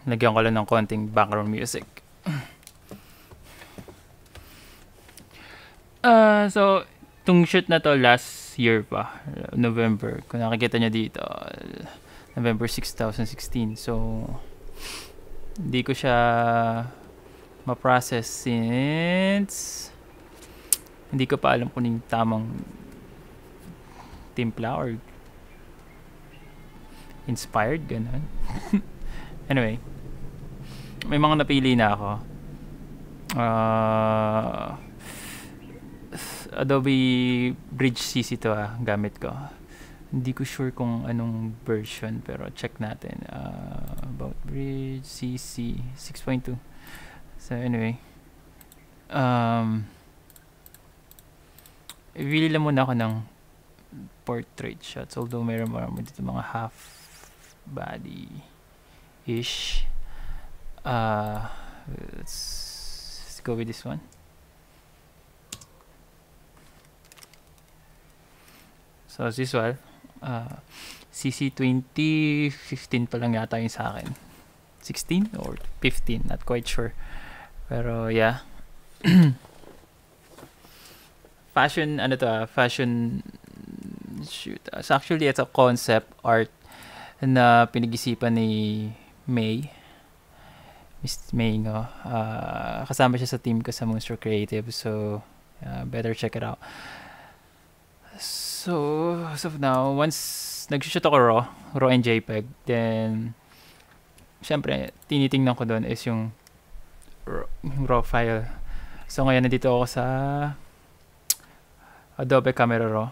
Lagyan ko lang ng konting background music. So, itong shoot na to last year pa, November. Kung nakikita nyo dito, November 6, 2016. So, hindi ko siya ma-process since hindi ko pa alam kung yung tamang timpla or inspired, ganun. Anyway, may mga napili na ako. Adobe Bridge CC to gamit ko. Hindi ko sure kung anong version pero check natin. About Bridge CC 6.2. So anyway, ibili lang muna ako ng portrait shots, although meron dito mga half body ish. Let's go with this one. So as usual, CC 2015 pa lang yata yung sa akin. 16 or 15, not quite sure. Pero yeah. Fashion fashion shoot. So actually it's a concept art na pinag-isipan ni May. Miss May, no? Kasama siya sa team ko sa Monster Creative. So, better check it out. So, as of now, once nag-shoot ako raw and JPEG, then, syempre, tinitingnan ko doon is yung raw file. So, ngayon, nandito ako sa Adobe Camera Raw.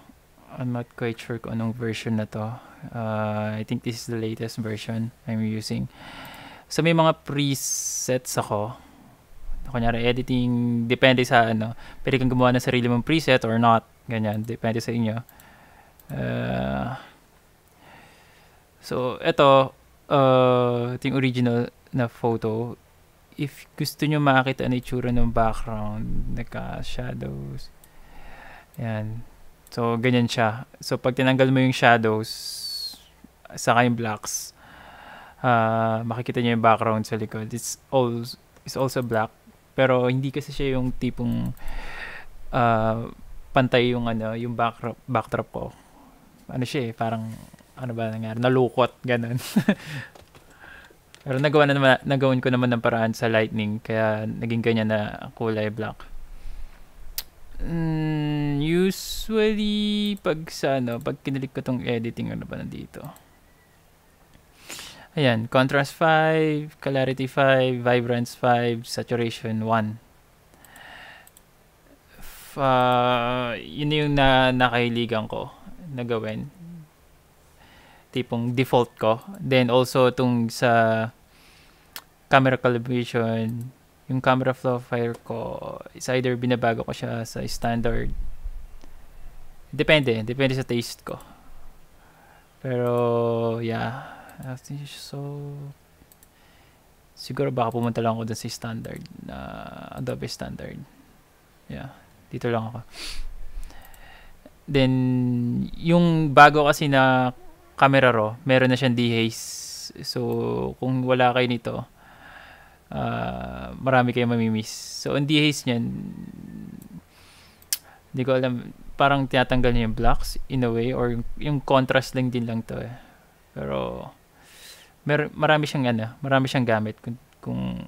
I'm not quite sure kung anong version na to. I think this is the latest version I'm using. So may mga presets ako. Kunyari editing, depende sa pwede kang gumawa ng sarili mong preset or not. Ganyan, depende sa inyo. So ito yung original na photo. If gusto nyo makita ang itsura ng background, naka-shadows. Yan. So, ganyan siya. So, pag tinanggal mo yung shadows, saka yung blacks, makikita niyo yung background sa likod. It's also black. Pero, hindi kasi siya yung tipong pantay yung yung backdrop ko. Ano siya parang, ano ba nangyari? Nalukot, ganun. Pero nagawan ko naman ng paraan sa lightning, kaya naging ganyan na kulay black. Usually pag kinilik ko tong editing, ano ba nandito? Ayan, contrast 5, clarity 5, vibrance 5, saturation 1. Yun yung nakahiligan ko na gawin. Tipong default ko. Then also tong sa camera calibration, yung camera flow file ko is either binabago ko siya sa standard. Depende sa taste ko. Pero yeah, so siguro baka pumunta lang ako dun sa standard na Adobe standard. Yeah, dito lang ako. Then yung bago kasi na Camera Raw, meron na siyang dehaze. So kung wala kayo nito, marami kayong mamimiss. So, ang dehaze niyan, hindi ko alam, parang tinatanggal niya yung blacks in a way, or yung contrast lang din lang to Pero, marami siyang gamit. Kung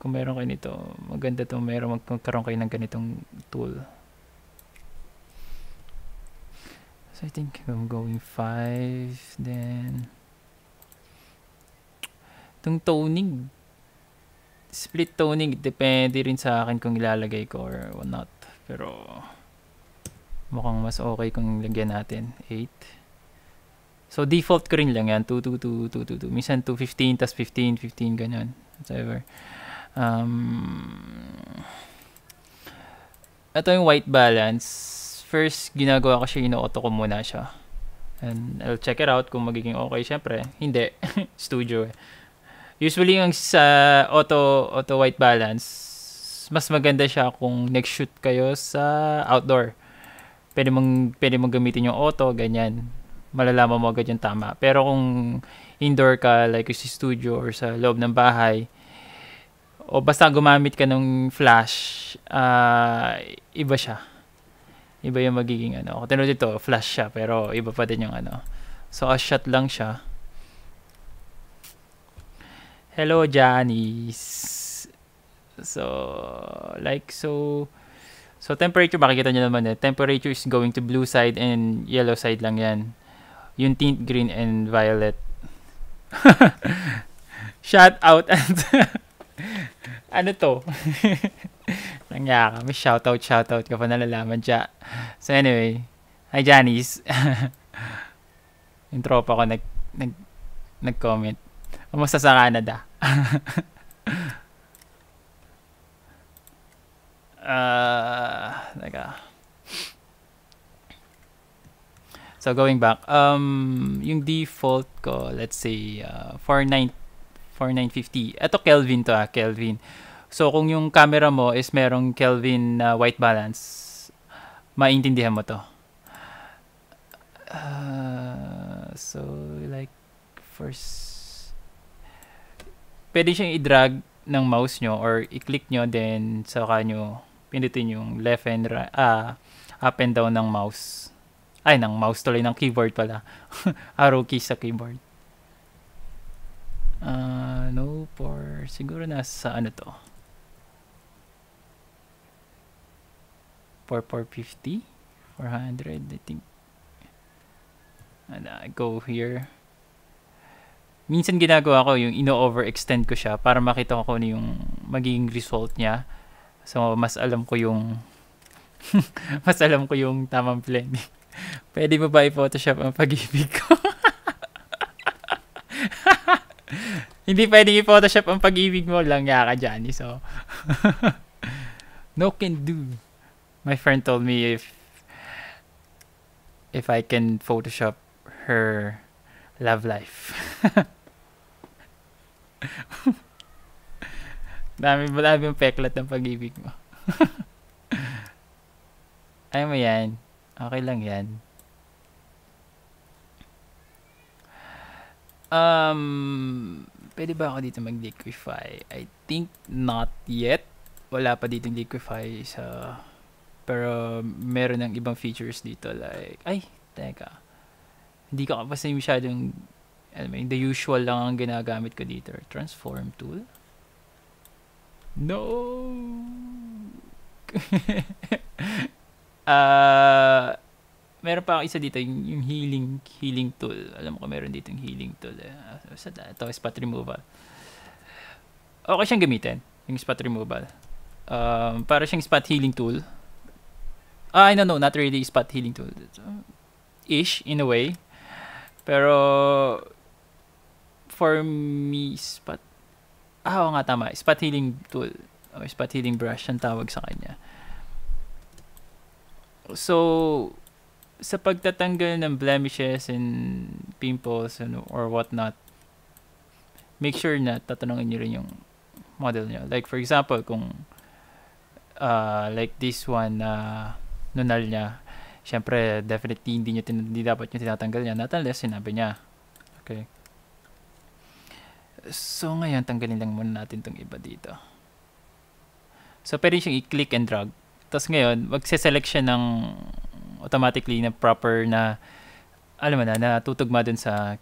meron kayo nito, maganda to, magkaroon kayo ng ganitong tool. So, So I think I'm going 5. Then itong toning, split toning, depende rin sa akin kung ilalagay ko or not. Pero mukhang mas okay kung lagyan natin 8. So default ko rin lang yan, 2, 2, 2, 2, 2, 2. Minsan 2, 15, tas 15, 15, ganyan. Whatever. Ito yung white balance. First, ginagawa ko siya, ino-auto ko muna siya. And I'll check it out kung magiging okay. Syempre, hindi. Studio eh. Usually, yung sa auto white balance, mas maganda siya kung nag-shoot kayo sa outdoor. Pwede mong gamitin yung auto, ganyan. Malalaman mo agad yung tama. Pero kung indoor ka, like sa studio or sa loob ng bahay, o basta gumamit ka ng flash, iba siya. Iba yung magiging ano. Kung tinuro dito, flash siya, pero iba pa din yung ano. So, a shot lang siya. Hello, Janice. So, so temperature, makikita nyo naman eh. Temperature is going to blue side and yellow side lang yan. Yung tint, green and violet. Shout out and ano to? Nangyaka. May shout out ka pa nalalaman siya. So anyway, hi Janice. Yung tropa ko nag-comment. Kamusta sa Canada? So going back, yung default ko, let's say 4950. Ito Kelvin to Kelvin. So kung yung camera mo is merong Kelvin white balance, maintindihan mo to. So like first, pwede siyang i-drag ng mouse nyo or i-click nyo, then saka nyo pindutin yung left and right, up and down ng mouse. Ay, ng mouse tuloy, ng keyboard pala. Arrow keys sa keyboard. No, siguro nasa ano to? 450? 400, I think. And go here. Minsan ginagawa ko yung ino-overextend ko siya para makita ko kung ano yung magiging result niya. So, mas alam ko yung tamang blending. Pwede mo ba i-Photoshop ang pag-ibig ko? Hindi pwedeng i-Photoshop ang pag-ibig mo lang ka dyan. So, no can do. My friend told me if I can Photoshop her love life. dami yung peklat ng pag-ibig mo. Ay mo yan. Okay lang yan. Pwede ba ako dito mag-liquify? I think not yet. Wala pa dito liquify sa... Pero meron ng ibang features dito like... Ay, teka. Hindi ko kasi masyadong... the usual lang ang ginagamit ko dito. Transform tool. No! Meron pa ako isa dito, yung healing tool. Alam ko meron dito yung healing tool. Ito, spot removal. Okay siyang gamitin, yung spot removal. Para siyang spot healing tool. No, not really spot healing tool. Ish, in a way. Pero, for me, oo nga, tama. Spot healing tool. O spot healing brush, ang tawag sa kanya. So, sa pagtatanggal ng blemishes and pimples or whatnot, make sure na tatanungin nyo rin yung model nyo. Like, for example, kung like this one na nunal niya, syempre, definitely hindi dapat nyo tinatanggal niya. Not unless sinabi niya. Okay. So, ngayon, tanggalin lang muna natin itong iba dito. So, pwede siyang i-click and drag. Tapos ngayon, magse-select siya ng automatically na proper na, alam mo na tutugma dun sa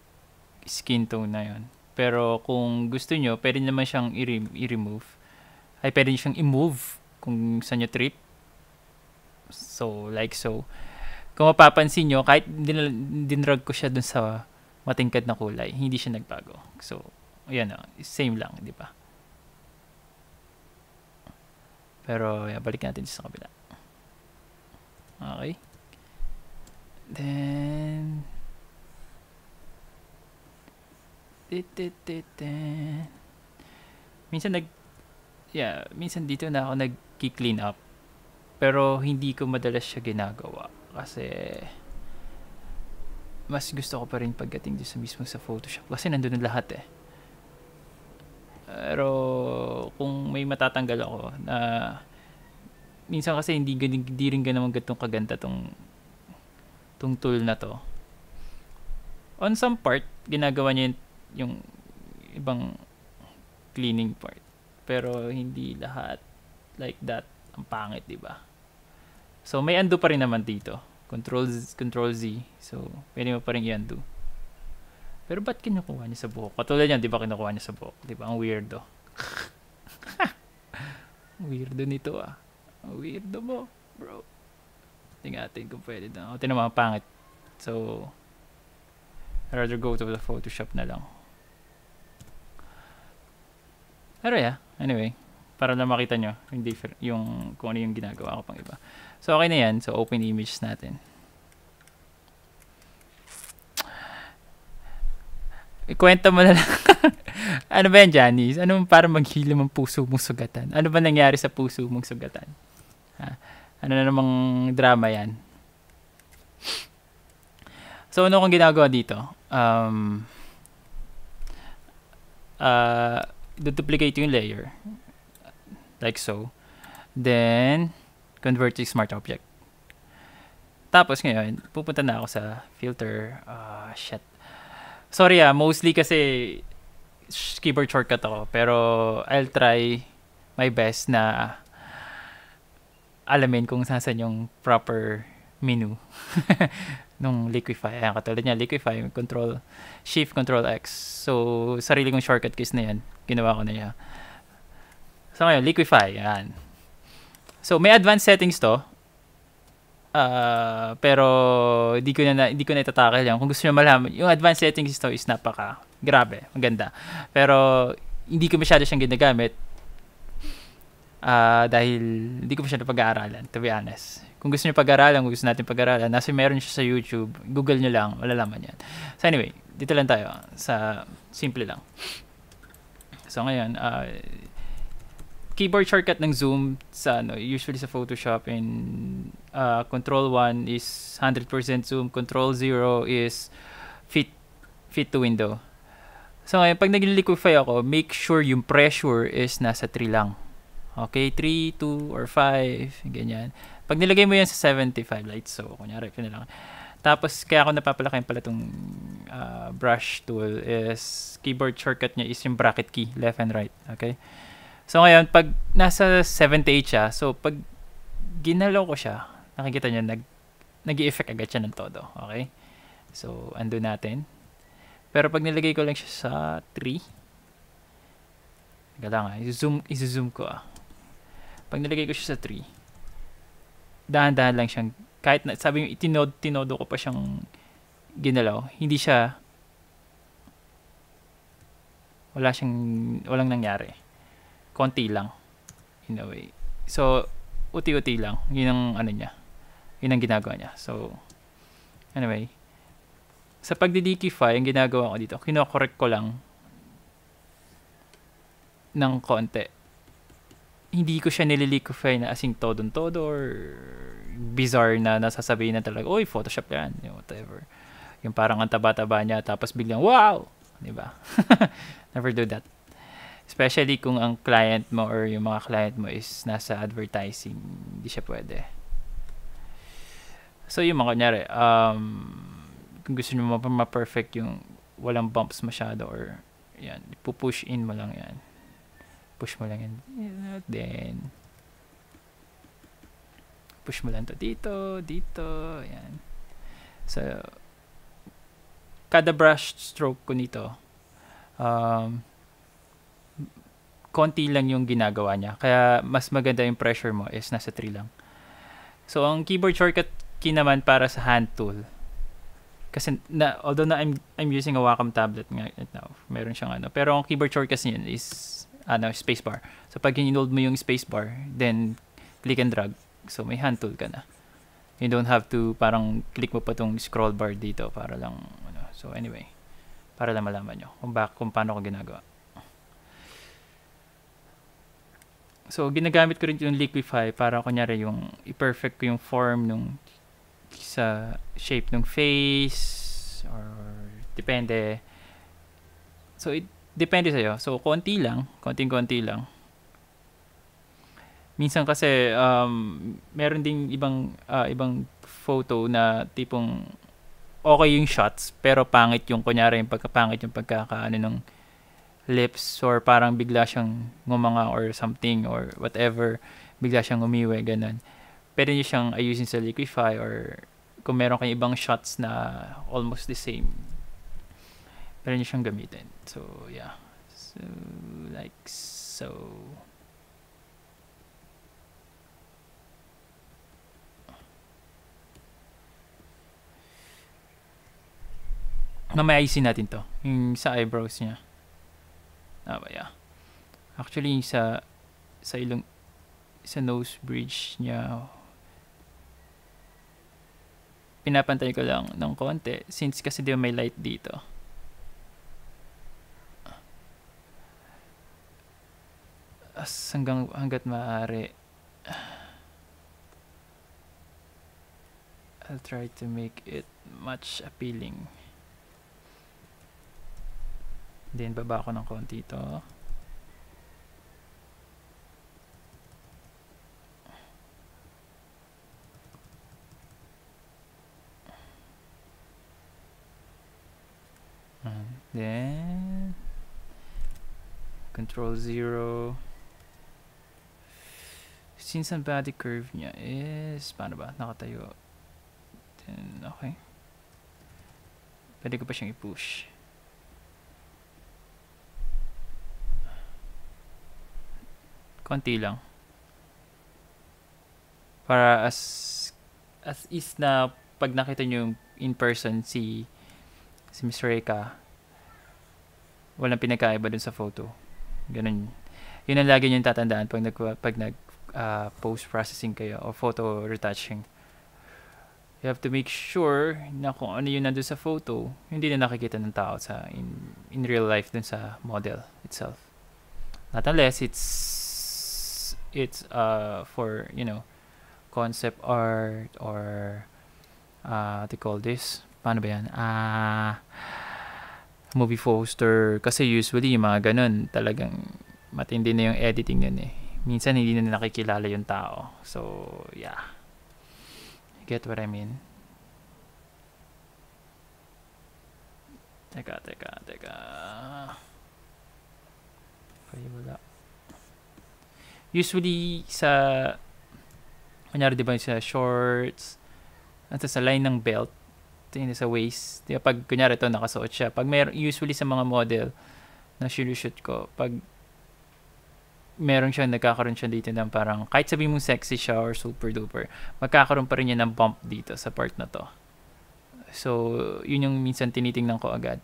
skin tone na yun. Pero kung gusto nyo, pwede naman siyang i-remove. Ay, pwede siyang i-move kung saan nyo trip. So, like so. Kung mapapansin nyo, kahit dinrag ko siya dun sa matingkad na kulay, hindi siya nagbago. So, yan o, same lang, di ba? Pero, balik natin sa kabila. Okay. Then, minsan dito na ako nag-clean up. Pero hindi ko madalas siya ginagawa kasi mas gusto ko pa rin pagdating sa mismo sa Photoshop kasi nandun na lahat eh. Pero kung may matatanggal ako na minsan kasi hindi rin naman gatong kaganda tong tool na to. On some part, ginagawa niya yung ibang cleaning part. Pero hindi lahat like that. Ang pangit, di ba? So, may undo pa rin naman dito. Control Z. So, pwede mo pa rin i-undo. Pero ba't kinukuha niya sa buhok? Katulad yan, di ba kinukuha niya sa buhok? Di ba? Ang weirdo. Weirdo nito ah. Ang weirdo mo, bro. Tingnan kung pwede na. O, tinamang pangit. So, I'd rather go to the Photoshop na lang. Pero yeah, anyway. Para na makita nyo yung kung ano yung ginagawa ko pang iba. So, okay na yan. So, open image natin. Ikwenta mo na lang. Ano ba yan, Janice? Ano para maghilom ang puso mong sugatan? Ano ba nangyari sa puso mong sugatan? Ha? Ano na namang drama yan? So, ano kong ginagawa dito? Duplicate yung layer. Like so. Then, convert to smart object. Tapos ngayon, pupunta na ako sa filter. Shit. Sorry mostly kasi keyboard shortcut ako. Pero I'll try my best na alamin kung saan yung proper menu nung Liquify. Ayan, katulad niya, Liquify, Shift, Control X. So, sarili kong shortcut keys na yan. Ginawa ko na yan. So, ngayon, Liquify. Ayan. So, may advanced settings to. Pero, hindi ko na itatakal yan. Kung gusto nyo malaman, yung advanced settings to is grabe, maganda. Pero, hindi ko masyado siyang ginagamit. Dahil, hindi ko masyado pag-aaralan, to be honest. Kung gusto nyo pag-aaralan, kung gusto natin pag-aaralan, nasa meron siya sa YouTube, Google nyo lang, malalaman yan. So, anyway, dito lang tayo. Sa simple lang. So, ngayon, keyboard shortcut ng zoom sa usually sa Photoshop and control 1 is 100% zoom, control 0 is fit to window. So ngayon pag nag-liquify ako, make sure yung pressure is nasa 3 lang. Okay, 3, 2 or 5, ganyan. Pag nilagay mo yan sa 75 lights, so kunyari lang. Tapos kaya ako napapalakihan pala tong brush tool is keyboard shortcut niya is yung bracket key, left and right, okay? So ngayon, pag nasa 78 siya, so pag ginalaw ko siya, nakikita nyo, nag-i-effect agad siya ng todo. Okay? So, undo natin. Pero pag nilagay ko lang siya sa 3, teka lang i-zoom ko Pag nilagay ko siya sa 3, dahan-dahan lang siyang, kahit na, sabi yung tinodo ko pa siyang ginalaw, hindi siya, walang nangyari. Konti lang in a way. So, uti-uti lang. Yun ang niya. Yun ang ginagawa niya. So, anyway. Sa pagdi-liquify, ang ginagawa ko dito, kino-correct ko lang ng konti. Hindi ko siya nililiquify na asing todo-todo or bizarre na nasasabihin na talaga, oy, Photoshop yan. Whatever. Yung parang ang taba-taba niya, tapos biglang, wow! Diba? Never do that. Especially kung ang client mo or yung mga client mo is nasa advertising, hindi siya pwede. So yung mga kunyari, kung gusto nyo ma-perfect yung walang bumps masyado or yan, push in mo lang yan. Push mo lang yan. Then, push mo lang to dito, yan. So, kada brush stroke ko nito, konti lang yung ginagawa niya. Kaya mas maganda yung pressure mo is nasa 3 lang. So, ang keyboard shortcut key naman para sa hand tool. Kasi although I'm using a Wacom tablet right now, meron siyang pero ang keyboard shortcut kasi yun is spacebar. So pag in-hold mo yung spacebar, then click and drag. So may hand tool ka na. You don't have to parang click mo pa tong scroll bar dito para lang So anyway, para lang malaman nyo kung paano ko ginagawa. So ginagamit ko rin yung Liquify para kunyari yung i-perfect ko yung form nung sa shape ng face or depende. So it depende sa'yo. So konti lang. Minsan kasi meron ding ibang photo na tipong okay yung shots pero pangit yung kunyari yung pagkakaano ng lips or parang bigla siyang ngumanga or something or whatever, bigla siyang umiwi, ganun. Pwede nyo siyang ayusin sa Liquify or kung meron kayong ibang shots na almost the same, pwede nyo siyang gamitin. So, yeah. So, like so. Mamaya ayusin natin to. Yung sa eyebrows niya. Yeah. Actually, sa nose bridge niya, pinapantay ko lang ng konti since kasi di may light dito. Hanggat maaari. I'll try to make it much appealing. Then baba ko ng konti ito. And then Control 0. Since ang body curve niya is paano ba? Nakatayo. Then okay. Pwede ko pa siyang i-push. Konti lang. Para as is na pag nakita nyo in person si Miss Reka, walang pinagkaiba dun sa photo. Ganun. Yun ang lagi nyo tatandaan pag nag post processing kayo o photo retouching. You have to make sure na kung ano yun nandun sa photo, hindi na nakikita ng tao in real life dun sa model itself. Not unless it's for concept art or what do you call this, paano ba yan, movie poster, kasi usually yung mga ganun talagang matindi na yung editing yun minsan hindi na nakikilala yung tao. So yeah, you get what I mean. Teka okay, wala. Usually kunyari diba sa shorts at sa line ng belt, ito sa waist, diba, pag kunyari ito nakasuot siya, pag usually sa mga model na shoot ko, pag nagkakaroon siya dito ng parang kahit sabihin mong sexy siya or super duper, magkakaroon pa rin yan ng bump dito sa part na to. So yun yung minsan tinitingnan ko agad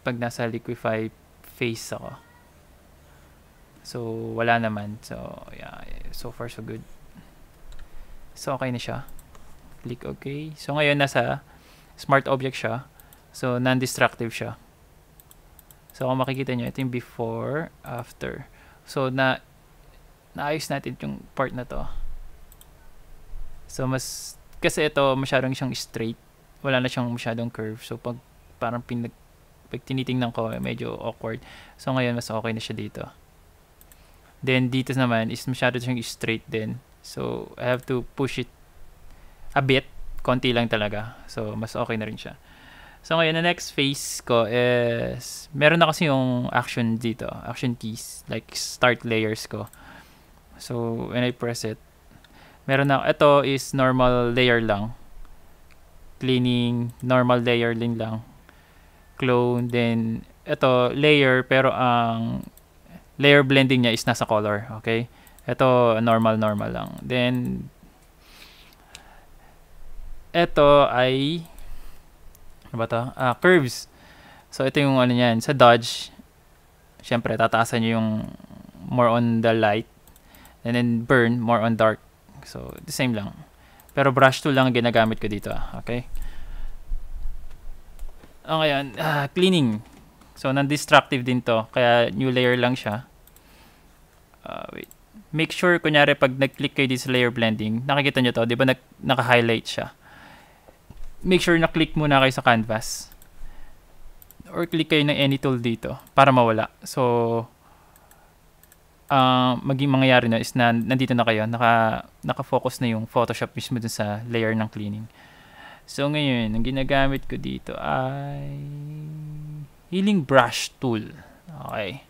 pag nasa Liquify face ako. So, wala naman. So, yeah. So far, so good. So, okay na siya. Click OK. So, ngayon, nasa smart object siya. So, non-destructive siya. So, kung makikita nyo, ito yung before, after. So, naayos natin yung part na to. So, kasi ito, masyadong siyang straight. Wala na siyang masyadong curve. So, pag tinitingnan ko, medyo awkward. So, ngayon, mas okay na siya dito. Then dito naman is masyado siyang straight din. So I have to push it a bit, konti lang talaga. So mas okay na rin siya. So ngayon, the next phase ko is meron na kasi yung action dito, action keys, like start layers ko. So when I press it, meron na, ito is normal layer lang. Cleaning, normal layer lang. Clone, then ito layer pero ang layer blending niya is nasa color, okay? Ito normal lang. Then Ito ay, ano ba to? Curves. So, ito yung ano yan. Sa Dodge, syempre, tataasan nyo yung more on the light. And then burn, more on dark. So, the same lang. Pero brush tool lang ang ginagamit ko dito. Okay? Okay, cleaning. So, non-destructive din to. Kaya, new layer lang siya. Wait. Make sure, kunyari, pag nag-click kayo dito sa layer blending, nakikita nyo to, di ba naka-highlight siya? Make sure na-click muna kayo sa canvas. Or click kayo ng any tool dito para mawala. So, maging mangyayari na is na nandito na kayo, naka-focus na yung Photoshop mismo dun sa layer ng cleaning. So, ngayon, ang ginagamit ko dito ay healing brush tool. Okay.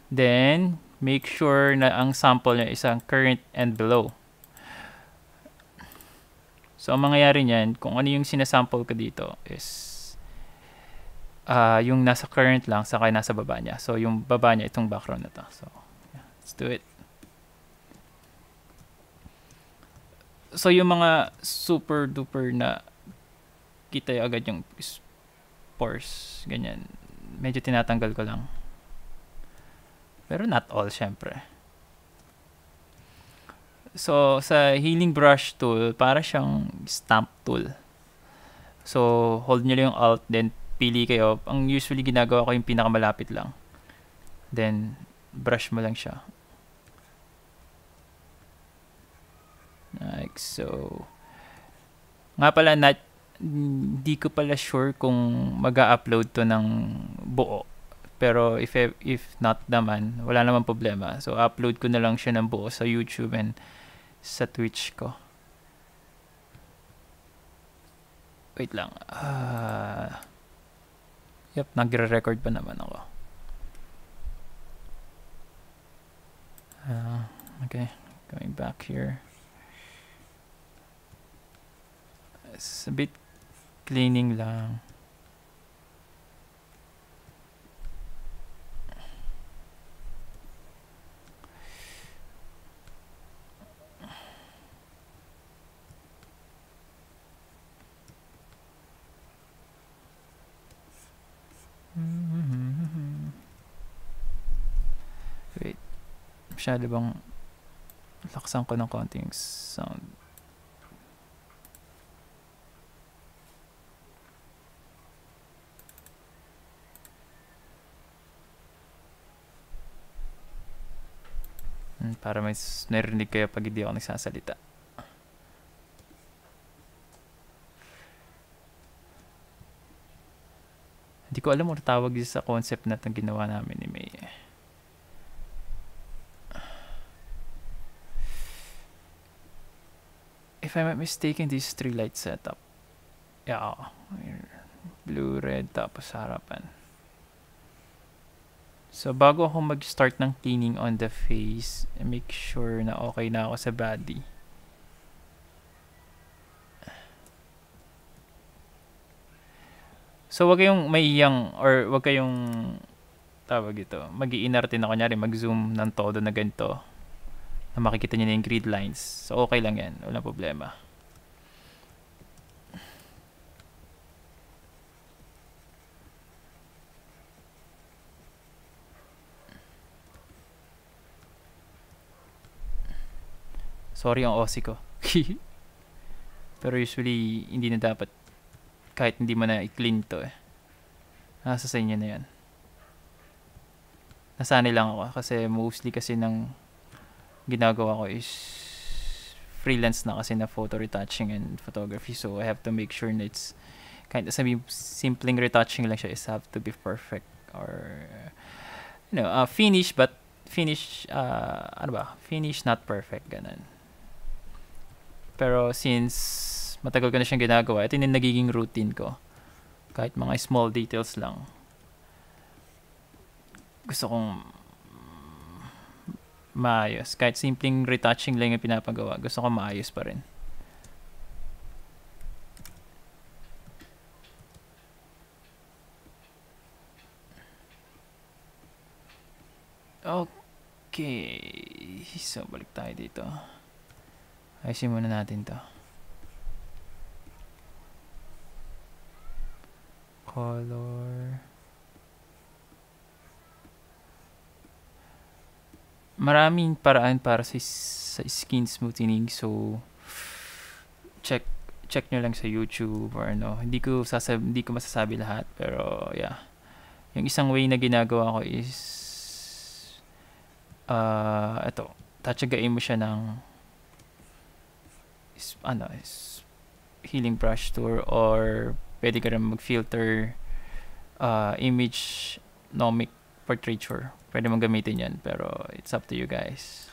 Then, make sure na ang sample niya is ang current and below. So, ang mangyayari niyan, kung ano yung sinasample ko dito is yung nasa current lang, saka nasa baba niya. So, yung baba niya, itong background na to. So, yeah, let's do it. So, yung mga super duper na kita agad yung pores, ganyan. Medyo tinatanggal ko lang. Pero not all, syempre. So, sa healing brush tool, para siyang stamp tool. So, hold nyo lang yung alt, then pili kayo. Ang usually ginagawa ko yung pinakamalapit lang. Then, brush mo lang siya. Like so. Nga pala, hindi ko pala sure kung mag-a-upload to ng buo. Pero if not naman, wala naman problema. So, upload ko na lang siya ng buo sa YouTube and sa Twitch ko. Wait lang. Yep, nagre-record pa naman ako. Okay, going back here. It's a bit cleaning lang. Wait. Masyado bang laksan ko ng konting sound? Para may narinig kayo pag hindi ako nagsasalita. Hindi ko alam kung tawag sa concept na itong ginawa namin ni May. If I'm not mistaken, this three light setup. Yeah, blue, red, tapos harapan. So, bago ako mag-start ng cleaning on the face, make sure na okay na ako sa body. So, wag kayong maiyang or wag kayong tawag ito. Mag-iinarte na kunyari, mag-zoom ng todo na ganito. Na makikita niyo na yung grid lines. So, okay lang yan. Walang problema. Sorry ang OC ko. Pero usually, hindi na dapat kahit hindi mo na i-clean to eh. Nasa sa inyo na yan. Nasanay lang ako kasi mostly kasi ng ginagawa ko is freelance na kasi na photo retouching and photography. So, I have to make sure na it's kahit sabi simpleng retouching lang siya is have to be perfect or finish but finish finish not perfect ganun. Pero since matagal ko na siyang ginagawa, ito yung nagiging routine ko. Kahit mga small details lang. Gusto kong maayos. Kahit simpleng retouching lang yung pinapagawa, gusto kong maayos pa rin. Okay. So, balik tayo dito. Ayusin muna natin to. color. Maraming paraan para sa skin smoothening. So, check nyo lang sa YouTube or ano. Hindi ko masasabi lahat. Pero, yeah. Yung isang way na ginagawa ko is, ito. Tatsagain mo siya ng, healing brush tool or pwede ka rin mag-filter image nomic portraiture. Pwede mong gamitin yan, pero it's up to you guys.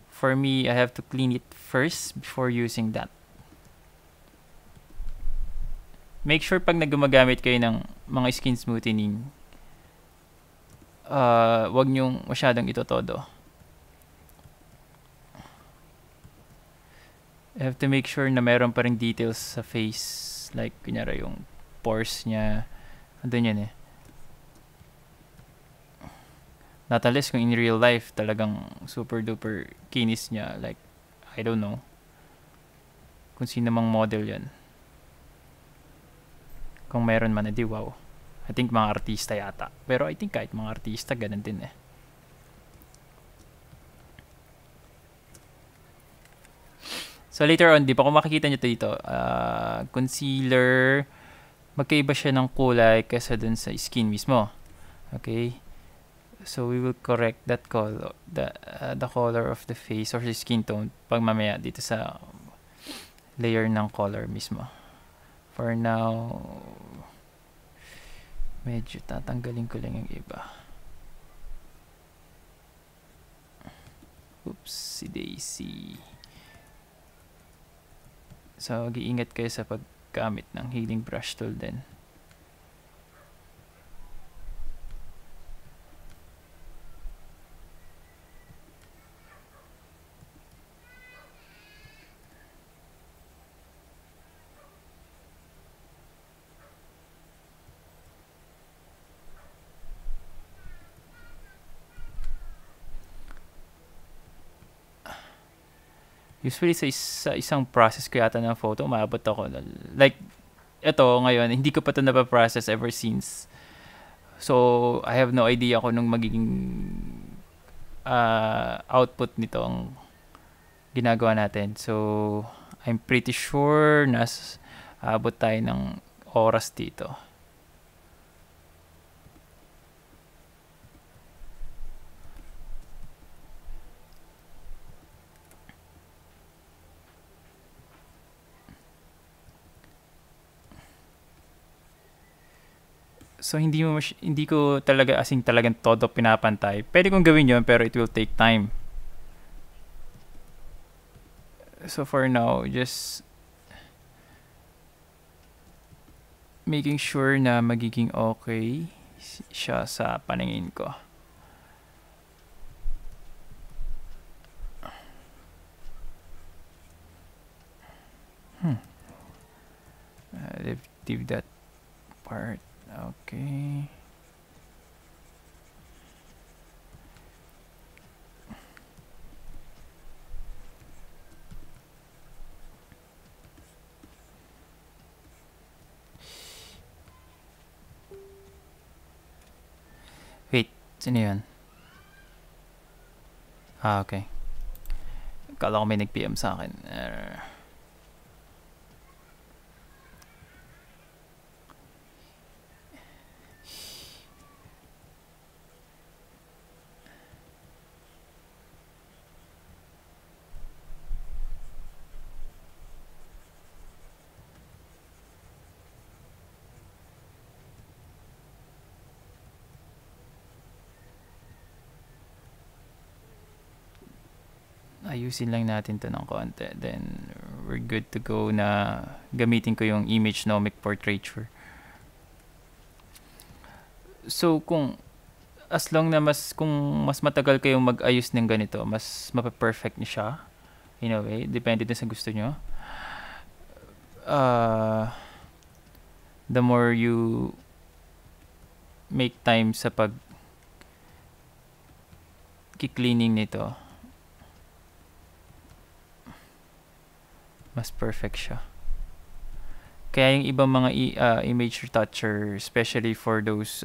For me, I have to clean it first before using that. Make sure pag gumagamit kayo ng mga skin smoothening, wag nyong masyadong itotodo. I have to make sure na meron pa rin details sa face. Like, kunyara yung pores niya. Andun yan eh. Not unless kung in real life talagang super duper kinis niya, like I don't know kung sino mang model yan, kung meron man, edi wow. I think mga artista yata, pero I think kahit mga artista ganun din eh. So later on, di pa kung makikita nyo dito, concealer, magkaiba siya ng kulay kaysa dun sa skin mismo. Okay, so we will correct that color, the color of the face or the skin tone pag mamaya dito sa layer ng color mismo. For now, medyo tatanggalin ko lang yung iba. Oopsie daisy. So mag-iingat kayo sa paggamit ng healing brush tool din. Usually sa isang process ko yata ng photo, maabot ako. Like, ito ngayon, hindi ko pa ito napaprocess ever since. So, I have no idea kung nung magiging output nito ang ginagawa natin. So, I'm pretty sure abot tayo ng oras dito. So hindi ko talaga talagang todo pinapantay. Pwede kong gawin 'yon pero it will take time. So for now, just making sure na magiging okay siya sa paningin ko. Leave that part. Okay. Wait, sino yun? Okay. Kala ko may nag-PM sa akin. Ayusin lang natin to ng konti, then we're good to go na gamitin ko yung image nomic portraiture. So kung as long na kung mas matagal kayong mag-ayos ng ganito, mas mape-perfect niya siya in a way, depende din sa gusto nyo. The more you make time sa cleaning nito, mas perfect siya. Kaya yung ibang mga image retoucher, especially for those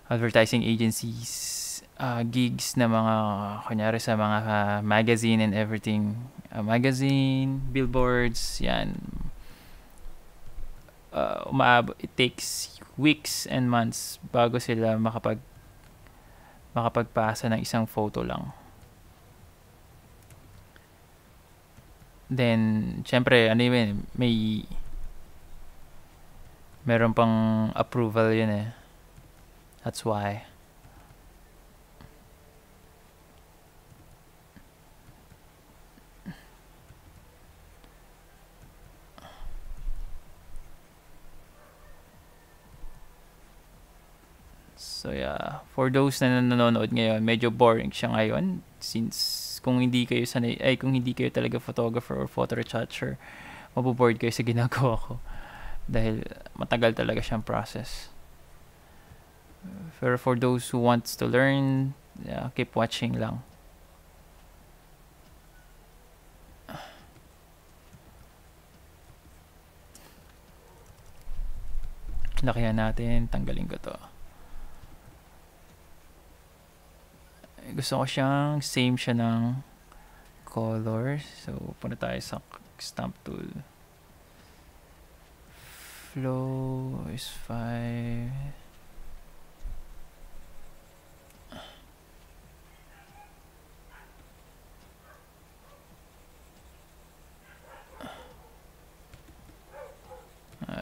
advertising agencies, gigs na mga, kunyari sa mga magazine and everything, magazine, billboards, yan. It takes weeks and months bago sila makapagpasa ng isang photo lang. Then, syempre, ano yun, meron pang approval yun eh. That's why. So yeah, for those na nanonood ngayon, medyo boring siya ngayon since kung hindi kayo talaga photographer or photo retoucher, maboboard kayo sa ginagawa ko dahil matagal talaga siyang process. Pero for those who wants to learn, yeah, keep watching lang. Lakihan natin, tanggalin ko to. Gusto ko siyang same siya ng color. So, punta tayo sa stamp tool. Flow is 5.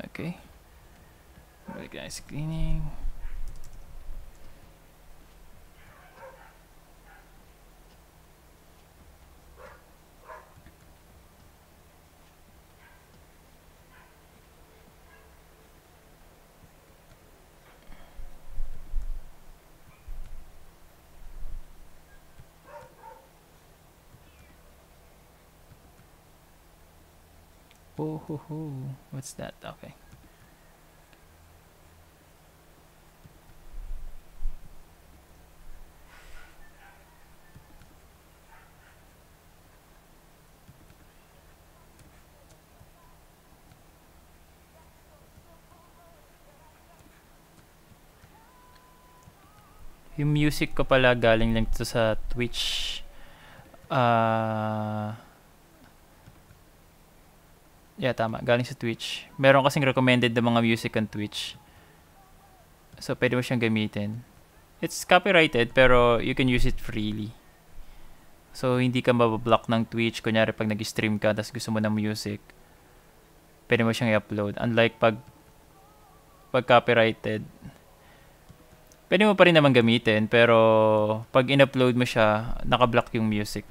Okay. Balik na sa cleaning. Oh, ho, ho. What's that? Okay. Yung music ko pala galing lang to sa Twitch. Yeah, tama. Galing sa Twitch. Meron kasing recommended na mga music on Twitch. So, pwede mo siyang gamitin. It's copyrighted, pero you can use it freely. So, hindi ka mabablock ng Twitch. Kunyari, pag nag-stream ka, tapos gusto mo ng music, pwede mo siyang i-upload. Unlike pag copyrighted, pwede mo pa rin naman gamitin, pero pag in-upload mo siya, nakablock yung music.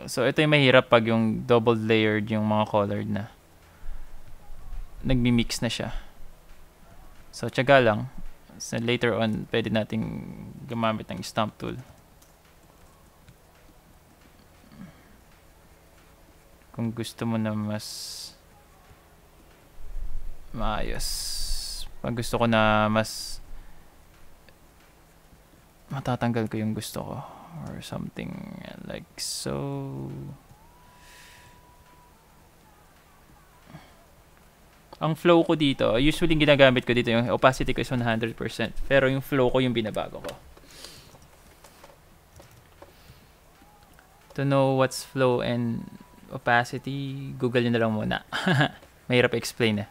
So, ito yung mahirap pag yung double layered yung mga colored na. Nagmi-mix na siya. So, tiyaga lang. So, later on, pwede nating gumamit ng stamp tool. Kung gusto mo na mas maayos. Pag gusto ko na mas matatanggal ko yung gusto ko. Or something like so. Ang flow ko dito, usually ginagamit ko dito, yung opacity ko is 100%. Pero yung flow ko yung binabago ko. To know what's flow and opacity, Google nyo na lang muna. Mahirap explain eh.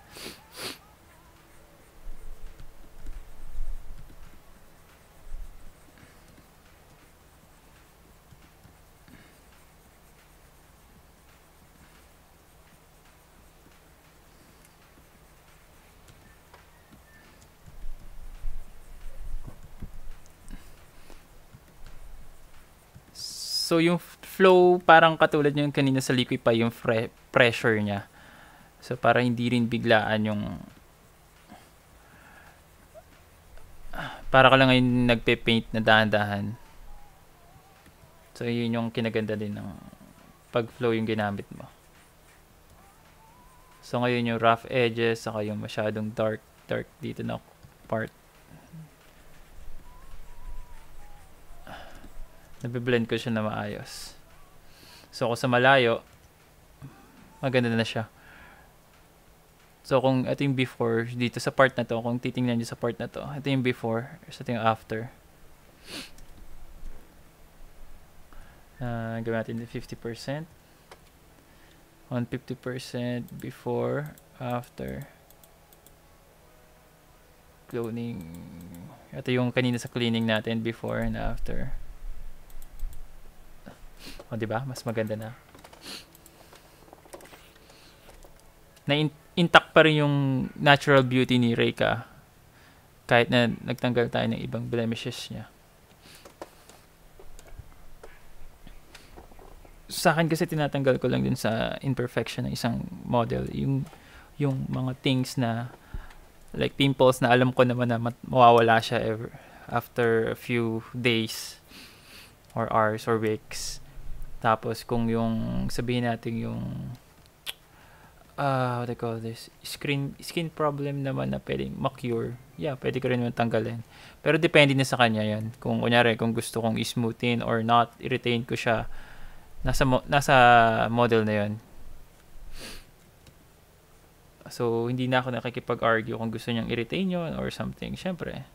So, yung flow, parang katulad yung kanina sa Liquify, yung pressure niya. So, para hindi rin biglaan yung... Para ka lang ngayon nagpe-paint na dahan-dahan. So, yun yung kinaganda din ng pag-flow yung ginamit mo. So, ngayon yung rough edges, saka yung masyadong dark dito na part. Nabiblend ko siya na maayos. So, kung sa malayo, maganda na siya. So, kung ito yung before, dito sa part na to, kung titingnan nyo sa part na to, ito yung before, ito yung after. Gawin natin 50%. On 50% before, after. Cloning. Ito yung kanina sa cleaning natin, before and after. O, diba? Mas maganda na. Intact pa rin yung natural beauty ni Reika kahit na nagtanggal tayo ng ibang blemishes niya. Sa akin kasi tinatanggal ko lang din sa imperfection ng isang model yung mga things na like pimples na alam ko naman na mawawala siya after a few days or hours or weeks. Tapos kung yung sabihin natin yung what do you call this? Skin problem naman na pwedeng ma-cure. Yeah, pwede ko rin naman tanggalin. Pero depende na sa kanya yan. Kung kunyari, kung gusto kong smoothin or not, i-retain ko siya. Nasa model na yon. So, hindi na ako nakikipag-argue kung gusto niyang i-retain yun or something. Siyempre,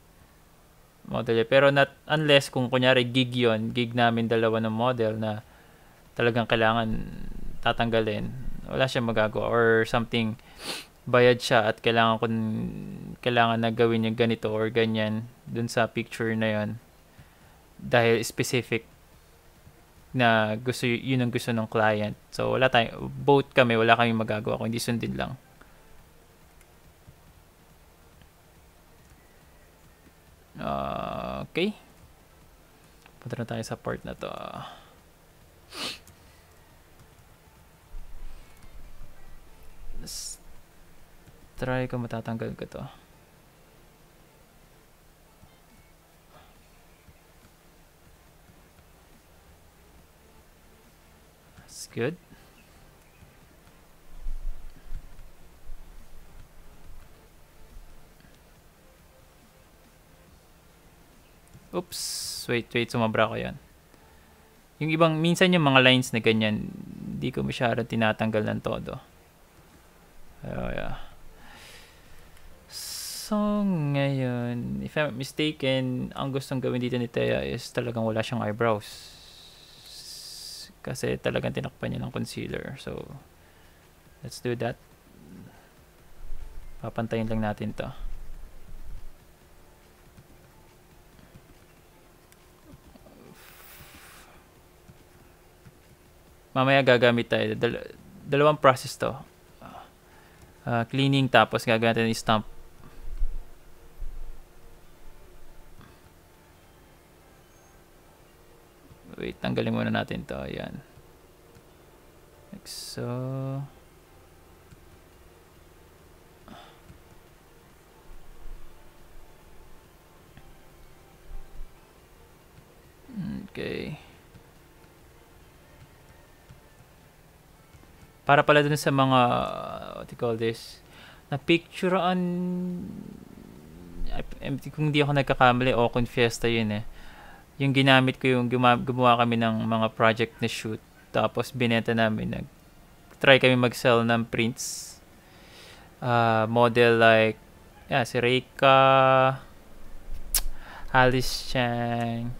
model. Pero not unless kung kunyari gig namin dalawa ng model na talagang kailangan tatanggalin, wala siyang magagawa or something, bayad siya at kailangan na gawin yung ganito or ganyan dun sa picture na yon dahil specific na yun ang gusto ng client. So wala both kami, wala kaming magagawa kung hindi sundin lang. Okay, punta na tayo sa part na to. Let's try ko matatanggal ko to. That's good. Oops, wait, sumabra ko yan. Yung ibang, minsan yung mga lines na ganyan, hindi ko masyadong tinatanggal ng todo. Yeah. So, ngayon, if I'm not mistaken, ang gustong gawin dito ni Thea is talagang wala siyang eyebrows. Kasi talagang tinakpan niya ng concealer. So, let's do that. Papantayin lang natin to. Mamaya gagamit tayo. Dalawang process to. Cleaning tapos gagawin natin yung stamp. Wait, tanggalin muna natin to. Ayan. Like so. Okay. Para pala dun sa mga, what you call this, na picturean, kung di ako nagkakamali, Ocon Fiesta yun eh. Yung ginamit ko yung gumawa kami ng mga project na shoot. Tapos binenta namin, try kami mag-sell ng prints. Model like, si Reika, Alice Chang,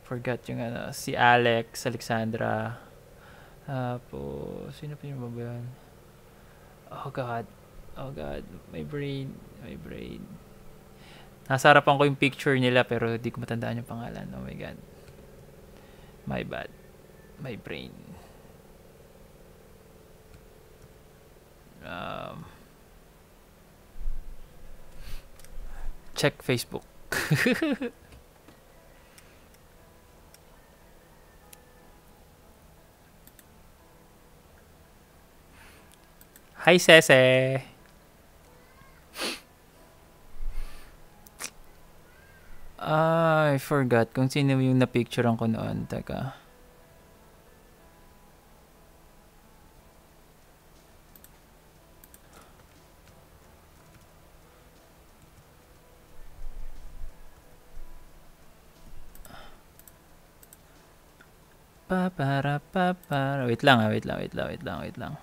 forgot yung si Alexandra. Sino pa yung babayan? Oh God, my brain. Nasa harapan ko yung picture nila pero di ko matandaan yung pangalan. Oh my God. My bad. My brain. Check Facebook. Hi, Sese! I forgot kung sino yung na-picturean ko noon. Teka. Wait lang, wait lang.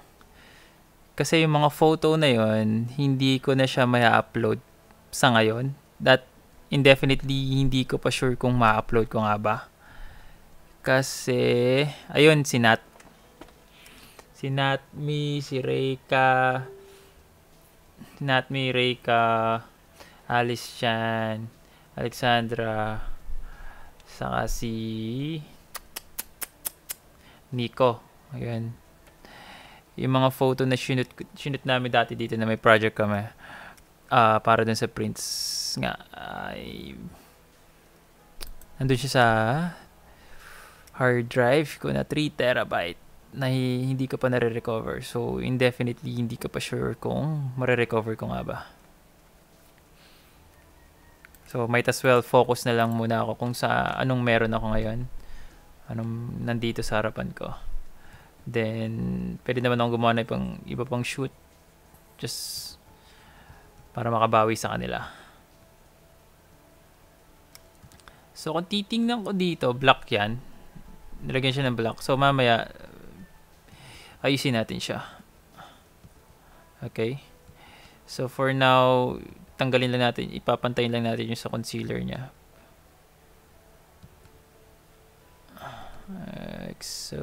Kasi yung mga photo na yon, hindi ko na siya upload sa ngayon. That indefinitely hindi ko pa sure kung ma-upload ko nga ba. Kasi ayun si Natmi, si Reika, Alice Chan, Alexandra, saka si Nico. Ayun. Yung mga photo na shoot namin dati dito na may project kami. Para dun sa prints nga. Nandun siya sa hard drive ko na 3 terabyte na hindi ko pa nare-recover. So, indefinitely, hindi ko pa sure kung mare-recover ko nga ba. So, might as well focus na lang muna ako kung sa anong meron ako ngayon. Anong nandito sa harapan ko. Then, pwede naman akong gumawa na iba pang shoot. Just para makabawi sa kanila. So, kung titingnan ko dito, black yan. Nilagyan siya ng black. So, mamaya, ayusin natin siya. Okay. So, for now, tanggalin lang natin, ipapantayin lang natin yung sa concealer niya. So,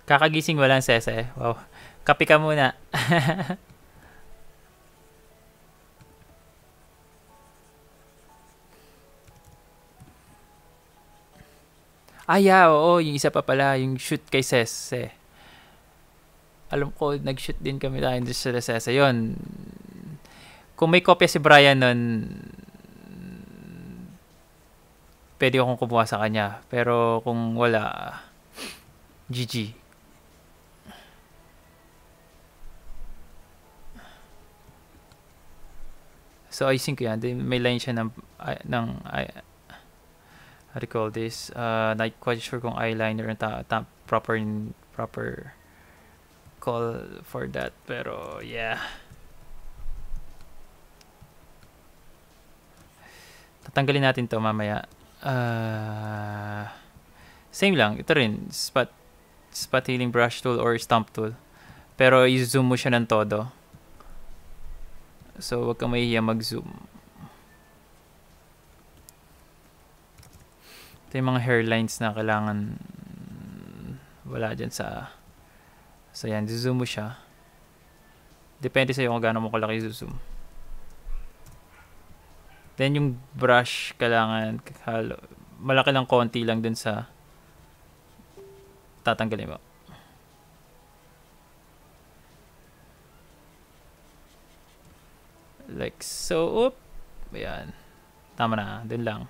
kakagising mo lang, Sese. Wow. Kapi ka muna. Yeah, oo. Yung isa pa pala, yung shoot kay Sese. Alam ko, nag-shoot din kami tayo sa Sese. Yun. Kung may kopya si Brian nun, pwede akong kumuha sa kanya. Pero kung wala, GG. So, ayusin ko yan. May line siya ng how do you call this? Not quite sure kung eyeliner ang proper call for that. Pero, yeah. Tatanggalin natin to mamaya. Same lang. Ito rin. Spot healing brush tool or stump tool. Pero, i-zoom mo siya ng todo. So, wag kang mahihiya mag-zoom. Ito yung mga hairlines na kailangan wala dyan sa yan. Zoom mo siya. Depende sa'yo kung gaano mo kalaki zoom. Then, yung brush, kailangan malaki lang, konti lang dun sa tatanggalin mo. Like so. Oop. Ayan. Tama na. Dun lang.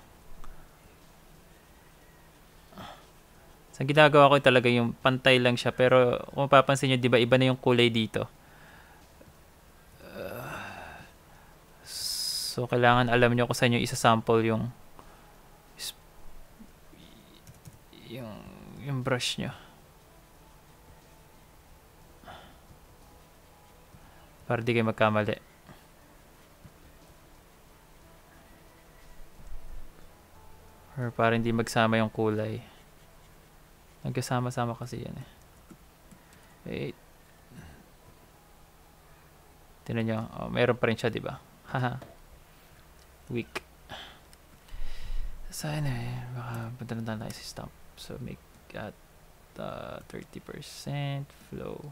Sa ginagawa ko talaga yung pantay lang siya. Pero kung mapapansin nyo, di ba iba na yung kulay dito. So, kailangan alam nyo kung saan nyo isa-sample yung brush nyo. Para di kayo magkamali. Or para hindi magsama yung kulay. Nagkasama-sama kasi yan eh. Wait. Tingnan nyo. Meron pa rin siya, diba? Haha. Weak. So, anyway. Baka punta na tayo sa stump. So, make at 30% flow.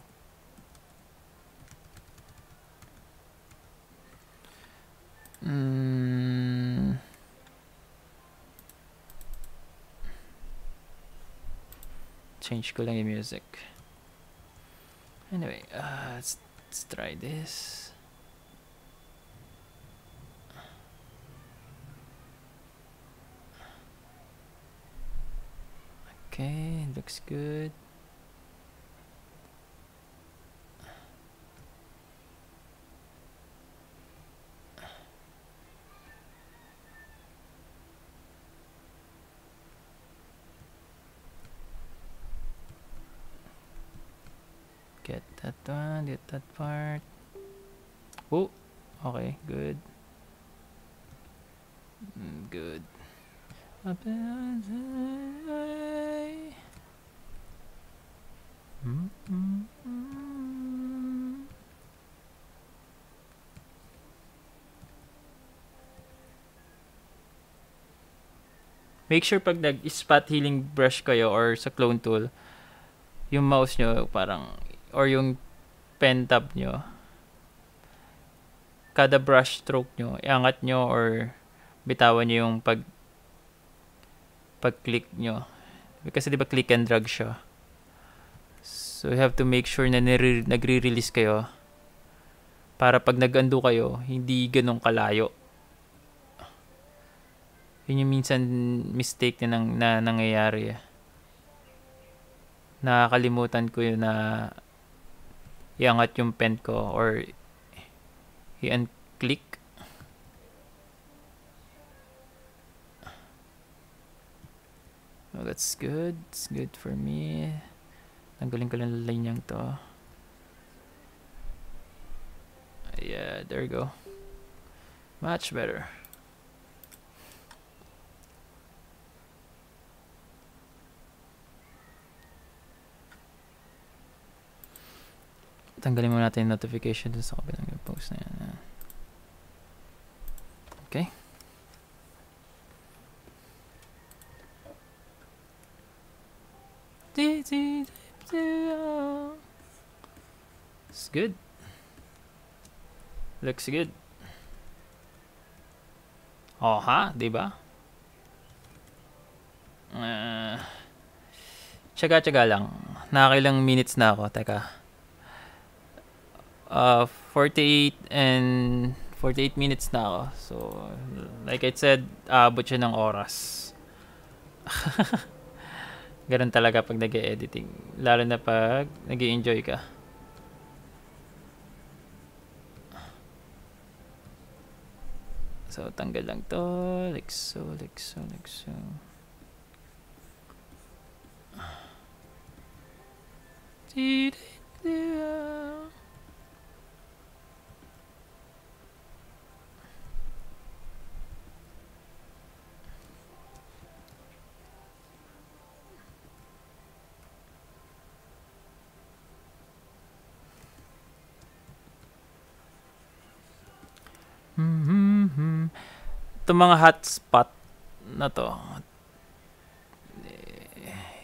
Change ko lang yung music. Anyway, let's try this. Okay, looks good. Get that one, get that part. Oh, okay, good. Good. Make sure pag nag-spot healing brush kayo or sa clone tool, yung mouse nyo parang, or yung pen tab nyo, kada brush stroke nyo, iangat nyo or bitawan nyo yung pag-click nyo. Kasi di ba click and drag siya. So you have to make sure na nagre-release kayo para pag nag-undo kayo, hindi ganun kalayo. Yun yung minsan mistake na nangyayari. Nakakalimutan ko yun na iangat yung pen ko or i-unclick. Oh, that's good. It's good for me. Tanggalin ko lang line niyang to. Yeah, there we go. Much better. Tanggalin muna natin yung notification dun sa kabilang yung post na yan. Okay. It's good. Looks good. Oh, ha? Diba? Tsaga-tsaga lang. Nakakailang minutes na ako. Teka. 48 minutes na ako. So, like I said, abot siya ng oras. Ganun talaga pag nag-editing. Lalo na pag nag-i-enjoy ka. So, tanggal lang to. Like so, like so, like so. Itong mga hotspot na to,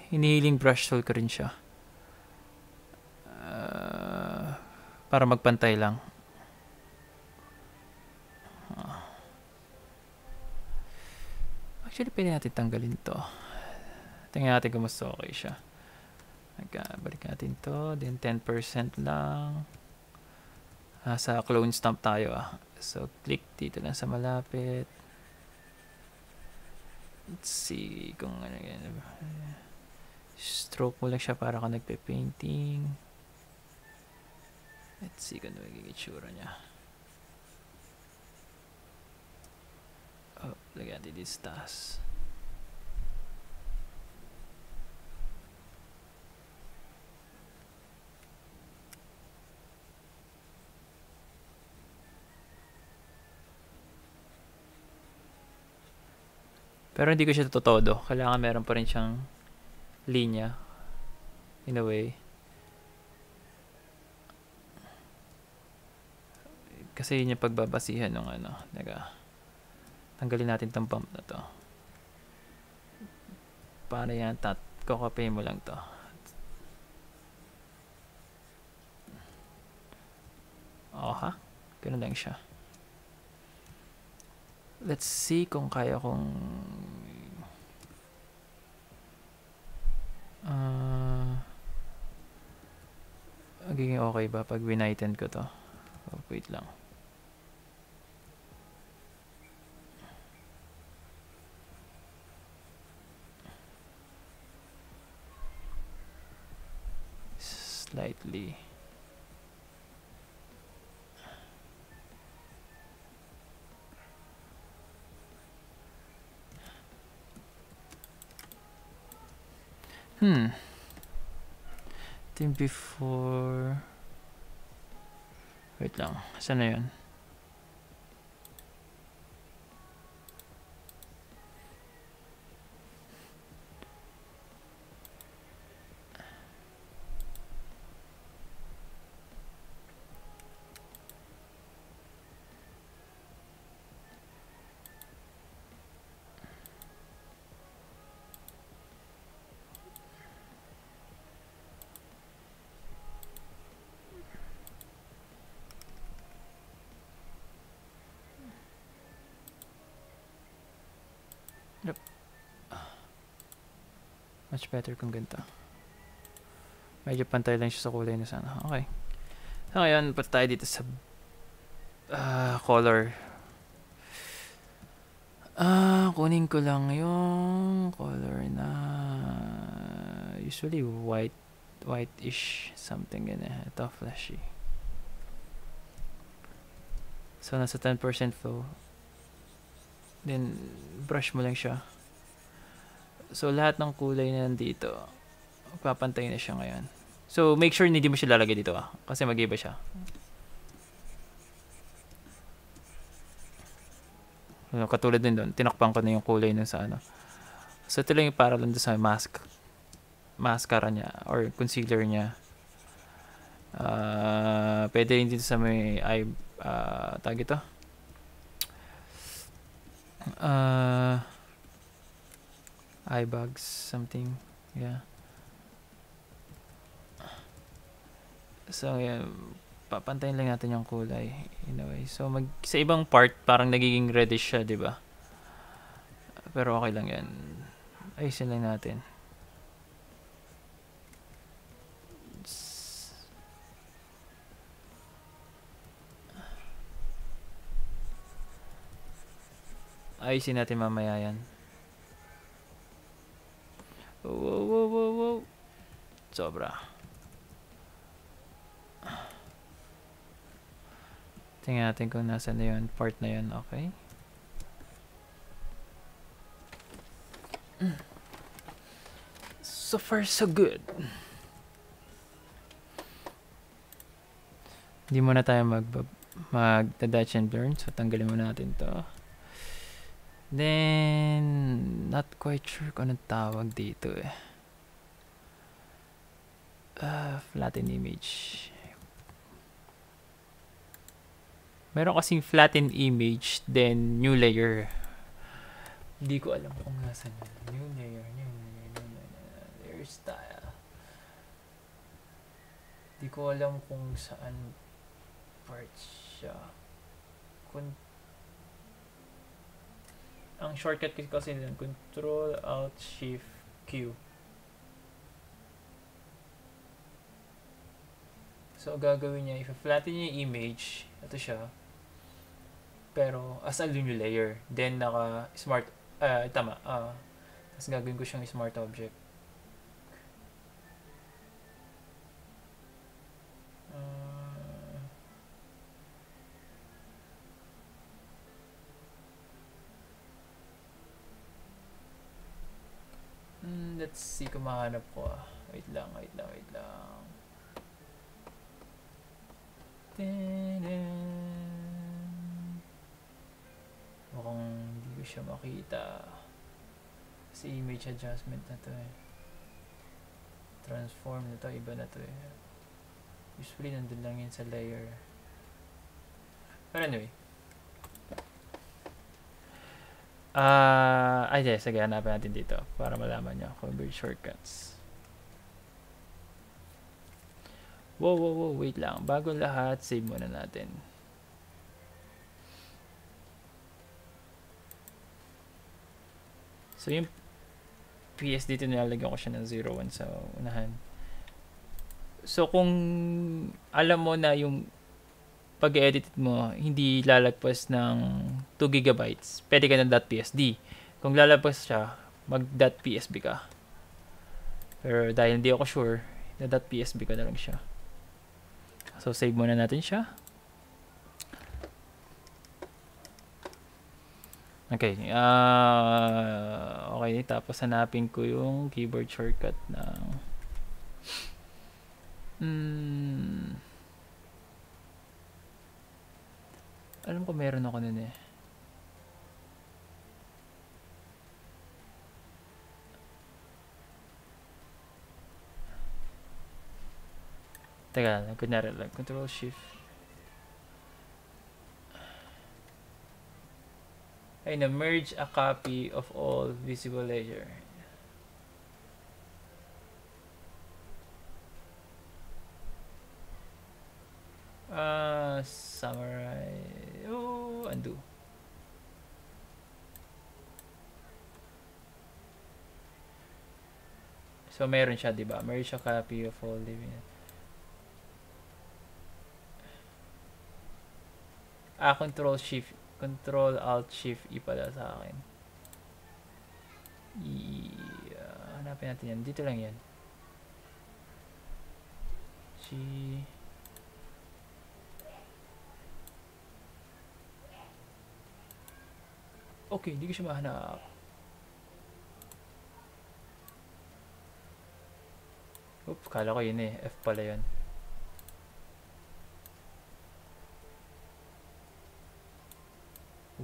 hinihiling brush tool ko rin siya. Para magpantay lang. Actually, pwede natin tanggalin to. Tingnan natin kung mas okay siya. Balik natin to. Then 10% lang. Sa clone stamp tayo So, click dito lang sa malapit. Let's see kung ano yan. Stroke mo lang siya para ka nagpe-painting. Let's see kung ano magiging itsura niya. Oh, lagyan natin this task. Pero hindi ko siya todo. Kailangan meron pa rin siyang linya. In a way. Kasi yun yung pagbabasihan ng ano. Tanggalin natin tong bump na to. Para yan, kokopay mo lang to. Oh, ha? Ganun lang siya. Let's see kung kaya kong magiging okay ba pag winighten ko to. Oh, wait lang. Slightly. natin before. Wait lang. Saan na yun? Much better kung ganito. Medyo pantay lang siya sa kulay na sana. Okay. So ngayon, punta tayo dito sa color. Kunin ko lang yung color na usually white-ish something ganyan. Ito, flashy. So nasa 10% flow. Then brush mo lang siya. So, lahat ng kulay na nandito, papantay na siya ngayon. So, make sure hindi mo siya lalagay dito kasi mag-iba siya. Katulad din doon, tinakpan ko na yung kulay nun sa ano. So, ito lang yung para lang doon sa mascara niya or concealer niya. Pwede rin dito sa may tag ito. Eye bags, something. Yeah. So, yan. Papantayin lang natin yung kulay. In a way. So, sa ibang part, parang nagiging reddish siya, di ba? Pero okay lang yan. Ayusin lang natin. Ayusin natin mamaya yan. Wow. Sobra. Tingnan natin kung nasa na yun. Part na yun. Okay. So far, so good. Hindi muna tayo mag-dodge and burn. So, tanggalin muna natin to. Then, not quite sure kung anong tawag dito eh. Flatten image. Meron kasing flatten image, then new layer. Hindi ko alam kung nasan yun. New layer. Layer style. Hindi ko alam kung saan part siya. Ang shortcut kasi nila, Control Alt Shift Q. So gagawin niya, i-flatten niya yung image, ito siya. Pero as a new layer, then naka smart tapos gagawin ko siyang smart object. Let's see kung mahanap ko Wait lang. Mukhang hindi ko siya makita. Kasi image adjustment na to eh. Transform na to, iba na to eh. Usually nandun lang yun sa layer. But anyway. Sige, hanapin natin dito para malaman nyo keyboard shortcuts. Wow, wait lang. Bago lahat, save muna natin. So, yung PS dito nilalagyan ko siya ng 01 sa unahan. So, kung alam mo na yung pag-edit mo, hindi lalagpas ng 2 GB, pwede ka ng .psd. Kung lalagpas siya, mag.psb ka. Pero dahil hindi ako sure, na .psb ka na lang siya. So, save muna natin siya. Okay. Okay. Tapos, hanapin ko yung keyboard shortcut ng Alam ko meron ako nun eh. Teka lang, kunyari lang. Control Shift. Ay na, merge a copy of all visible layer. Summarize. Oh, undo. So, meron siya, diba? Merge a copy of all living. Control Shift. Control Alt Shift E pala sa akin. Hanapin natin yan. Dito lang yan. Okay, hindi ko siya mahanap. Oops, kala ko yun eh. F pala yun.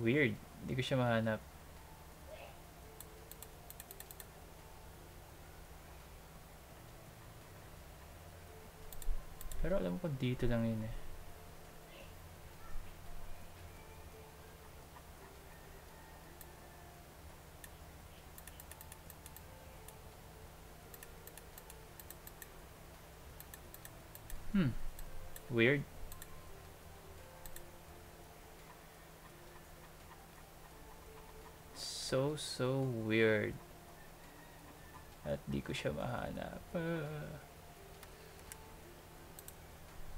Weird. Hindi ko siya mahanap. Pero alam ko dito lang yun eh. Weird. So weird. At di ko siya mahanap.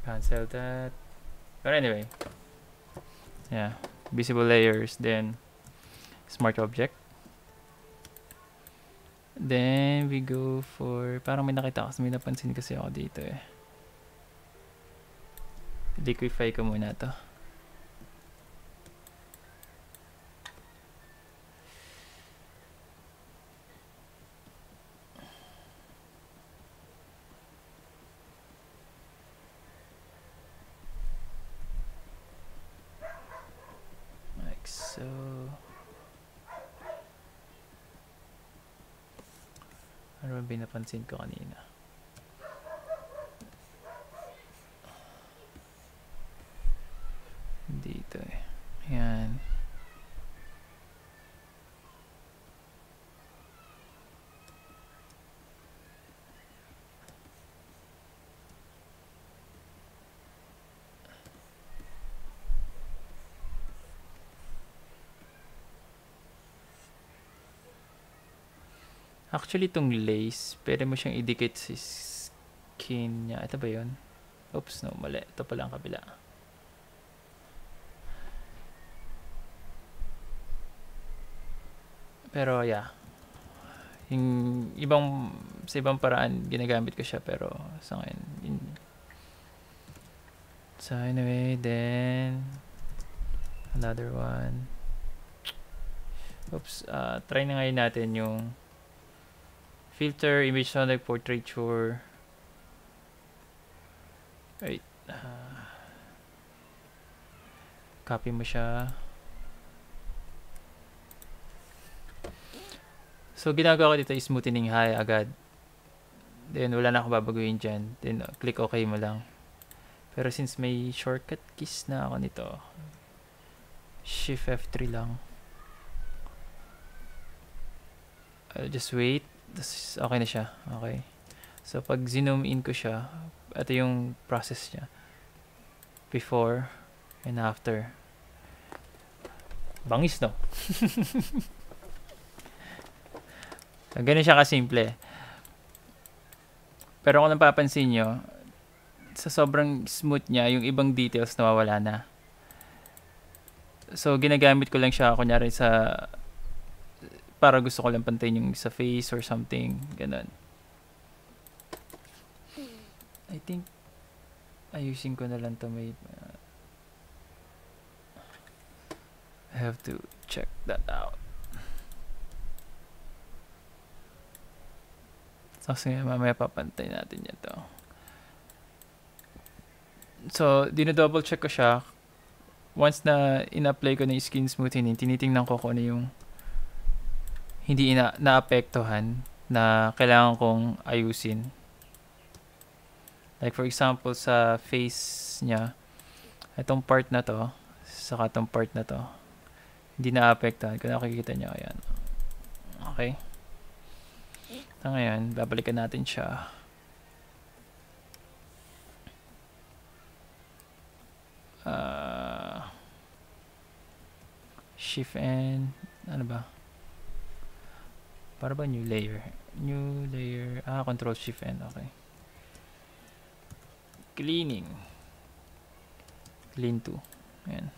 Cancel that. But anyway. Yeah. Visible layers. Then smart object. Then we go for, parang may nakita kasi, may napansin kasi ako dito eh. Liquify ko muna to. Like so. Ano ba binapansin ko kanina? Dito eh. Yan. Actually, itong lace, pwede mo siyang idikit sa skin niya. Ito ba yun? Oops, no, mali. Ito pala ang kabila. Pero, yeah. Yung sa ibang paraan, ginagamit ko siya. Pero, sa ngayon, so, anyway, then, another one. Oops, try na ngayon natin yung filter, image sonic, portraiture. Wait. Copy mo siya. So, ginagawa ko dito is smoothening high agad. Then, wala na akong babaguhin dyan. Then, click OK mo lang. Pero since may shortcut keys na ako nito, Shift F3 lang. I'll just wait. Okay na siya. Okay. So, pag zoom in ko siya, ito yung process niya. Before and after. Bangis, no? Ganun siya kasimple. Pero kung napapansin nyo, sa sobrang smooth niya, yung ibang details nawawala na. So, ginagamit ko lang siya, kunyari para gusto ko lang pantayin yung sa face or something. Ganun. I think, ayusin ko na lang to. I have to check that out. So, mamaya papantay natin yan to. So, dino-double check ko siya. Once na in-apply ko na yung skin smoothing, tinitingnan ko kung ano yung hindi naapektuhan na kailangan kong ayusin. Like for example, sa face niya, itong part na to, saka itong part na to, hindi naapektuhan. Kung nakikita niyo, ayan. Okay. So, ngayon, babalikan natin siya. Shift and ano ba? Para ba new layer? New layer. Control Shift N. Okay. Cleaning. Clean to. Ayan.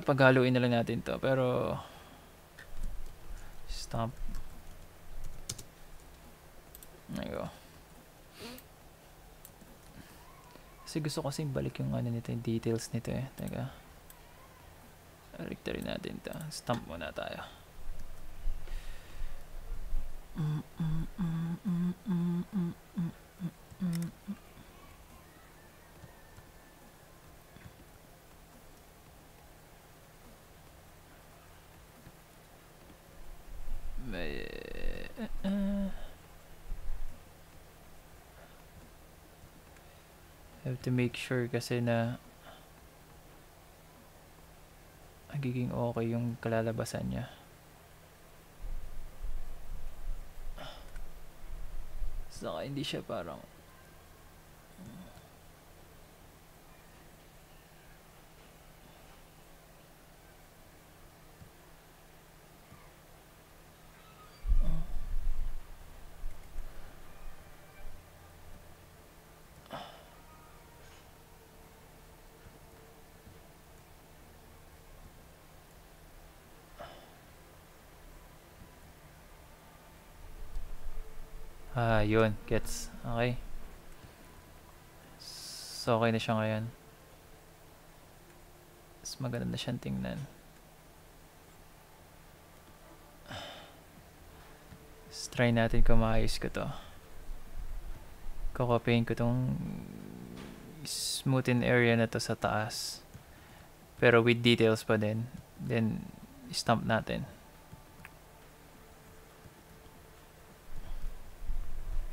Paghaluin na lang natin to. Pero stamp. There you go. Kasi gusto kasi balik yung ano nito, yung details nito eh. Teka. Rectory natin to. Stamp muna tayo. Have to make sure kasi na magiging okay yung kalalabasan niya. Saka hindi siya parang yun, gets. Okay. So, okay na siya ngayon. Mas maganda na siyang tingnan. Let's try natin kung maayos ko to. Kukopihin ko tong smoothen area na to sa taas. Pero with details pa din. Then, stamp natin.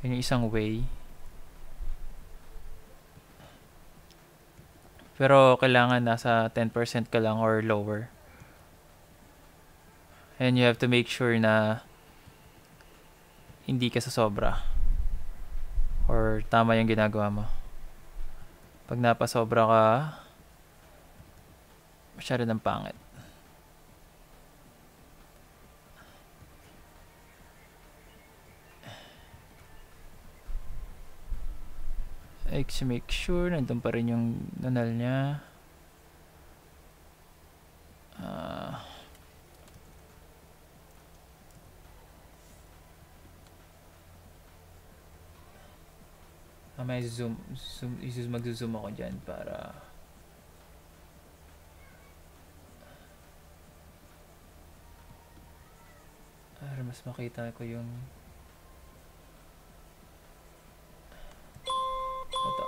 Yun yung isang way. Pero kailangan nasa 10% ka lang or lower. And you have to make sure na hindi ka sa sobra. Or tama yung ginagawa mo. Pag napasobra ka, masyado ng pangit. Make sure nandun pa rin yung nunal niya. May mag-zoom ako dyan para mas makita ko yung ito.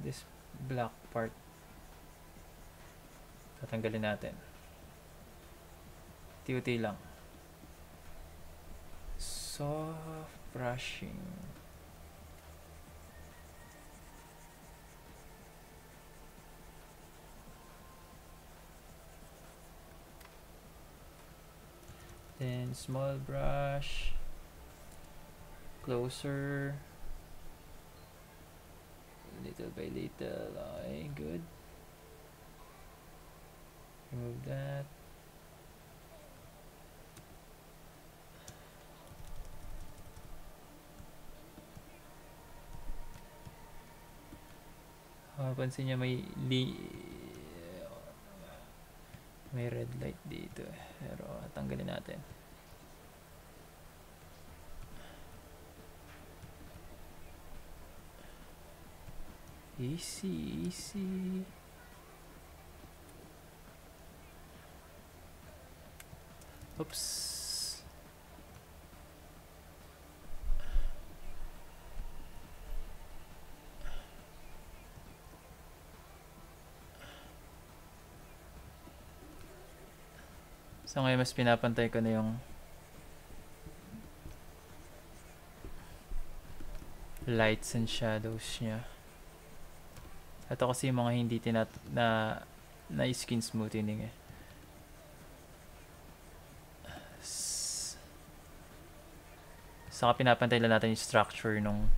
This black part tatanggalin natin. Tiuti lang. Soft brushing. Then small brush. Closer. Little by little. Okay, good. Remove that. Pansin niya may red light dito pero tanggalin natin. Easy. Oops. So ngayon mas pinapantay ko na yung lights and shadows niya. Ito kasi yung mga hindi na skin smoothing eh. Saka pinapantay lang natin yung structure nung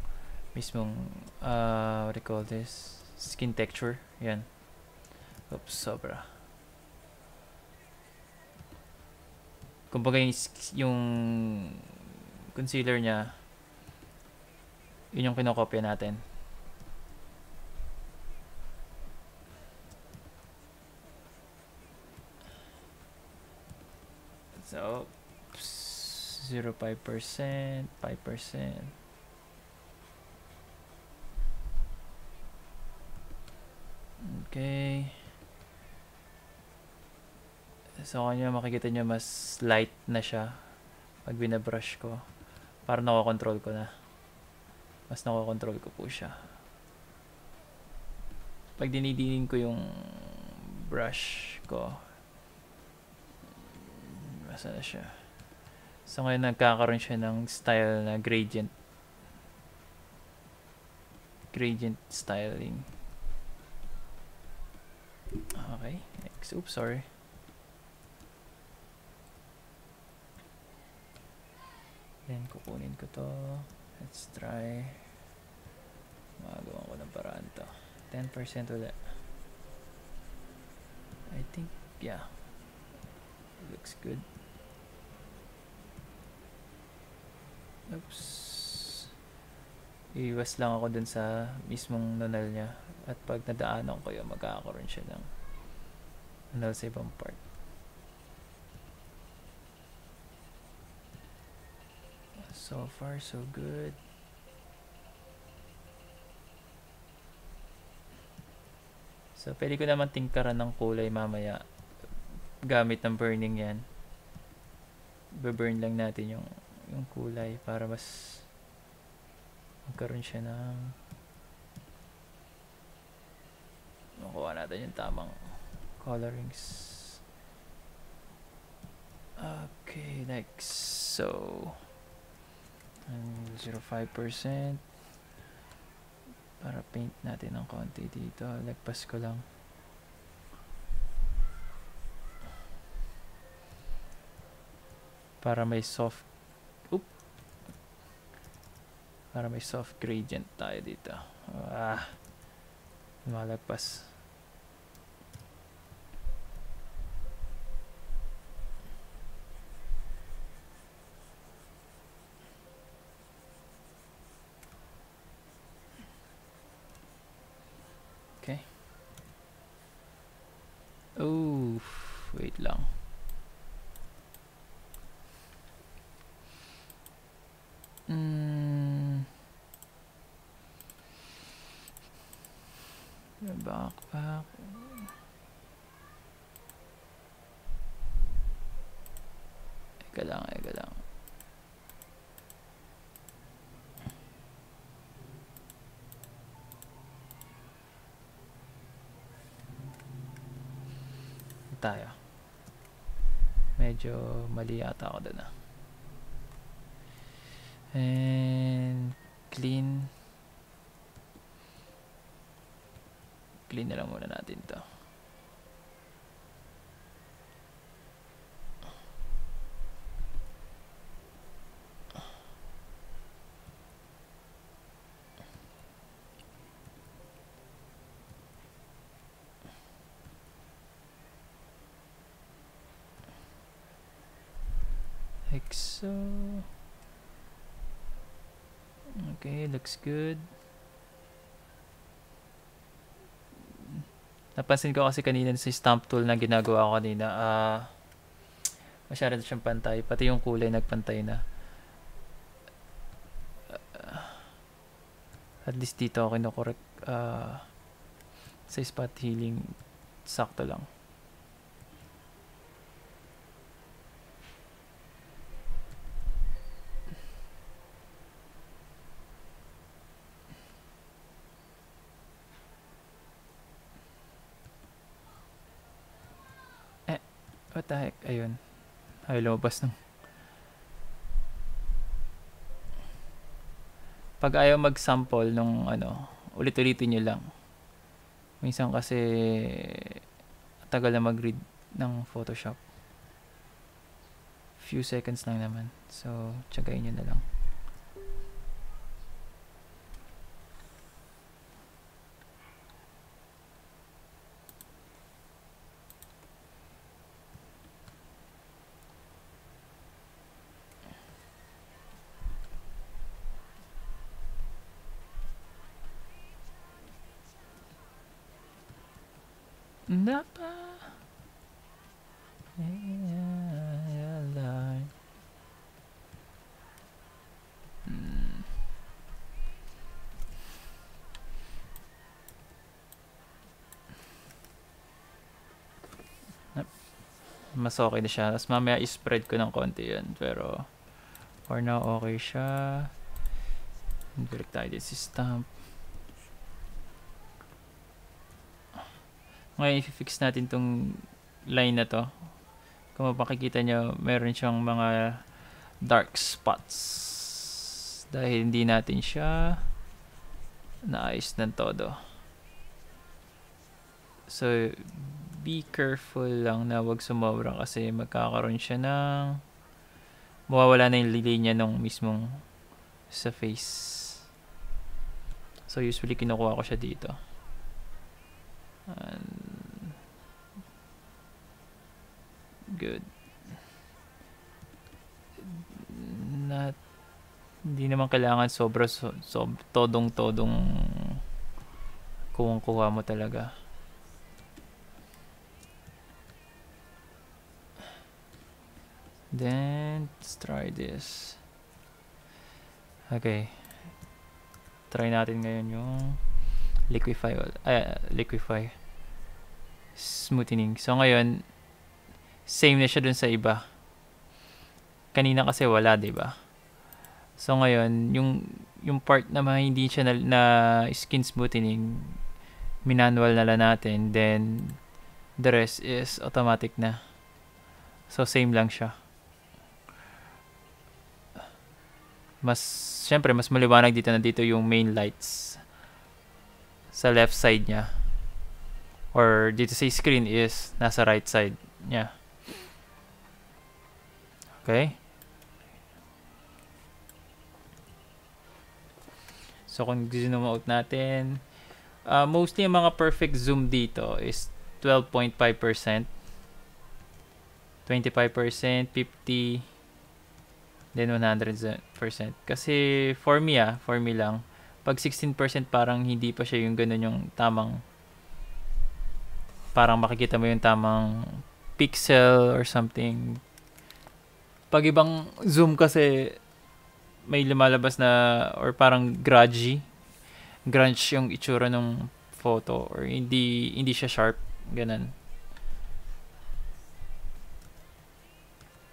mismong what do you call this? Skin texture. Yan. Oops, sobra. Kumbaga yung concealer niya, yun yung kinokopya natin. So, 0.5%, 5%. Okay. So, kanya makikita nyo mas light na siya pag binabrush ko. Para nakokontrol ko na. Mas nakokontrol ko po siya. Pag dinidinig ko yung brush ko, masa na siya. So, ngayon nagkakaroon siya ng style na gradient. Gradient styling. Okay. Next. Oops, sorry. Then, kukunin ko to. Let's try. Magawa ko ng paraan to. 10% ulit. I think, yeah. It looks good. Oops. Iwas lang ako dun sa mismong nunal niya. At pag nadaanan ko yun, magkakaroon siya ng nunal sa ibang part. So far, so good. So, pwede ko naman tingkaran ng kulay mamaya. Gamit ng burning yan. Be-burn lang natin yung kulay para mas magkaroon siya ng makuha natin yung tamang colorings. Okay, next. So, 0.5% para paint natin ng konti dito. Lagpas ko lang. Para may soft para may soft gradient tayo dito. Malagpas. Okay. Oh, wait lang. Backpack. Eka lang. Tayo. Medyo mali yata ako doon And clean na lang muna natin to. Like so. Okay, looks good. Napansin ko kasi kanina sa stamp tool na ginagawa ko kanina, masyado siyang pantay. Pati yung kulay nagpantay na. At least dito ako kinokorek sa spot healing. Sakto lang. What the heck? Ayun. Ay, lumabas ng... Pag ayaw mag-sample nung ano, ulit-ulitin nyo lang. Minsan kasi tagal na mag-read ng Photoshop. Few seconds lang naman. So, tsagayin nyo na lang. Napa. Mas okay na siya. Tapos mamaya i-spread ko ng konti yun. Pero for now okay siya. Balik tayo din si stamp. Ngayon i-fix natin tong line na to. Kung makikita nyo, meron siyang mga dark spots. Dahil hindi natin siya naayos ng todo. So, be careful lang na wag sumobra kasi magkakaroon siya ng mawawala na yung linya nung mismong sa face. So, usually kinukuha ko siya dito. And good. Hindi naman kailangan sobra todong kuha mo talaga. Then let's try this. Okay. Try natin ngayon yung liquify smoothing. So ngayon same na siya dun sa iba. Kanina kasi wala, 'di ba? So ngayon yung part na hindi siya na skin smoothing, manual na lang natin, then the rest is automatic na. So same lang siya. Syempre mas maliwanag dito na dito yung main lights sa left side niya, or dito sa screen is nasa right side niya. Okay, so kung zoom out natin, mostly ang mga perfect zoom dito is 12.5%, 25%, 50%, then 100%. Kasi for me lang, pag 16% parang hindi pa siya yung ganun yung tamang, parang makikita mo yung tamang pixel or something. Pag ibang zoom kasi may lumalabas na, or parang grunge yung itsura ng photo, or hindi siya sharp, ganun.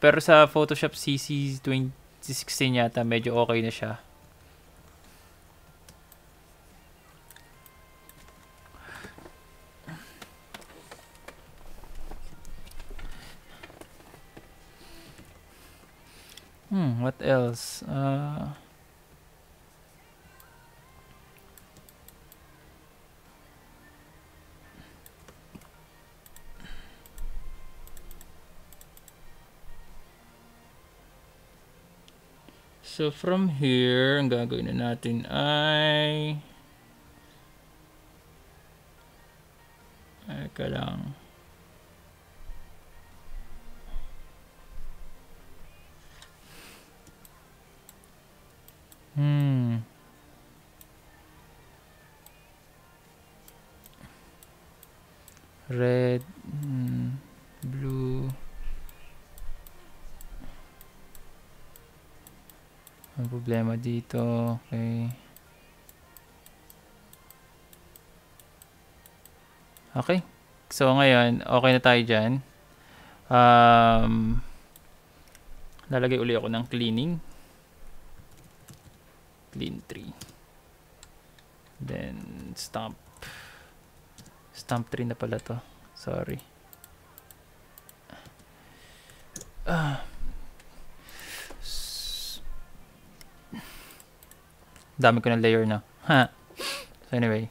Pero sa Photoshop CC 2016 yata medyo okay na siya. What else? So from here, ang gagawin na natin ay lang. Red, blue. Ang problema dito. Okay. Okay. So ngayon, okay na tayo dyan. Lalagay uli ako ng cleaning. Clean 3. Then stamp 3 na pala to. Sorry. Ah, dami ko ng layer na. Ha. So anyway.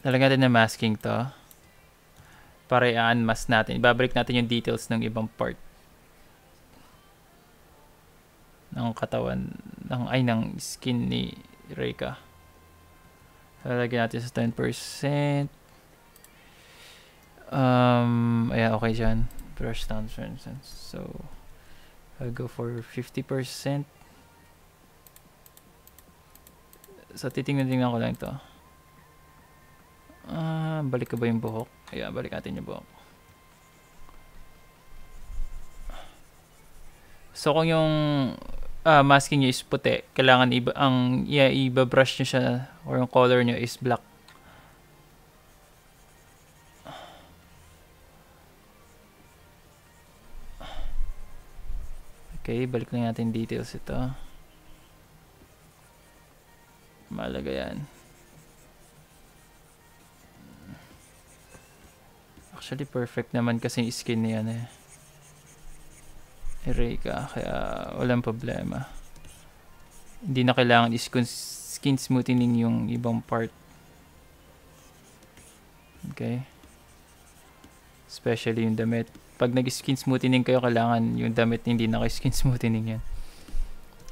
Lalagyan natin na masking to. Para i-unmask natin. Ibabalik natin yung details ng ibang part. Ng katawan. Ng skin ni Reika. Lalagyan natin sa 10%. Ayan, okay dyan. Brush down, for instance. So, I'll go for 50%. So, titingnan ko lang to. Balik ko ba yung buhok? Ayan, balik natin yung buhok. So, kung yung masking nyo is puti, kailangan iba-brush nyo siya or yung color nyo is black. Okay, balik lang natin details ito. Malaga yan. Actually, perfect naman kasi yung skin niya eh. Reika, kaya walang problema. Hindi na kailangan skin smoothing yung ibang part. Okay. Especially yung damit. Pag nag-skin smoothing kayo, kailangan yung damit hindi naka-skin smoothing yan.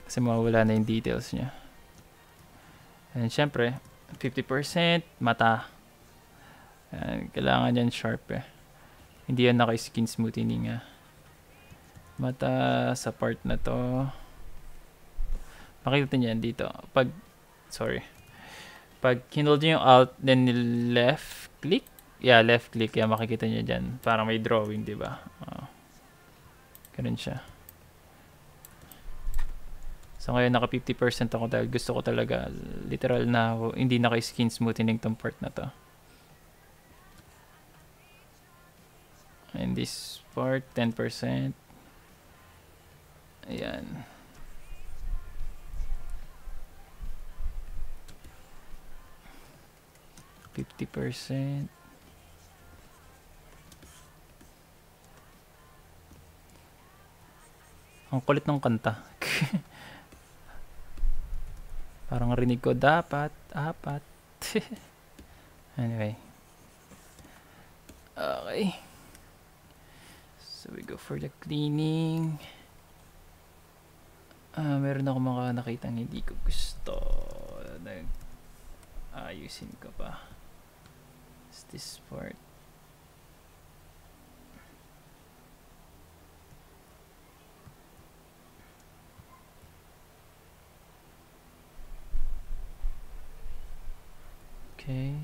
Kasi mawawala na yung details niya. And syempre, 50% mata. Ayan, kailangan yan sharp eh. Hindi yan naka-skin smoothing nga. Mata sa part na to. Makikita niyan dito. Pag hinold nyo yung alt, then left click. Yeah, left click. Yeah, makikita niyo dyan. Parang may drawing, di ba? Ganun siya. So, ngayon naka 50% ako dahil gusto ko talaga literal na hindi naka-skin smoothing tong part na to. And this part, 10%. Ayan. %50. Ang kulit ng kanta. Parang rinig ko, dapat, apat. Anyway. Okay. So, we go for the cleaning. Meron ako mga nakitang hindi ko gusto. Ayusin ko pa. It's this part. Okay.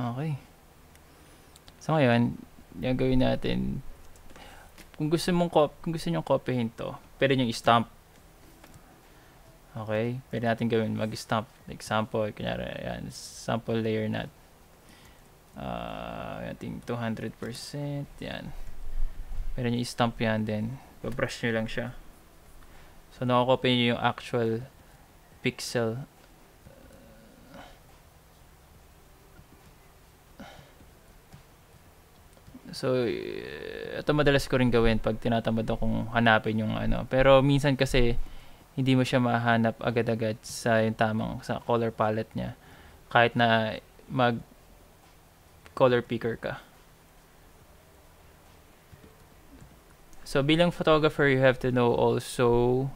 Okay. So ngayon, gagawin natin kung gusto niyo copyhin to, pwede niyo i-stamp. Okay? Pwede natin gawin mag-stamp. Example, kunyari, ayan, sample layer natin. Ating 200%, yan. Pwede niyo i-stamp yan, then pa-brush niyo lang siya. So, nakakopy niyo yung actual pixel. So, ito madalas ko rin gawin pag tinatamad akong hanapin yung ano. Pero minsan kasi, hindi mo siya mahanap agad-agad sa yung tamang sa color palette niya. Kahit na mag color picker ka. So, bilang photographer, you have to know also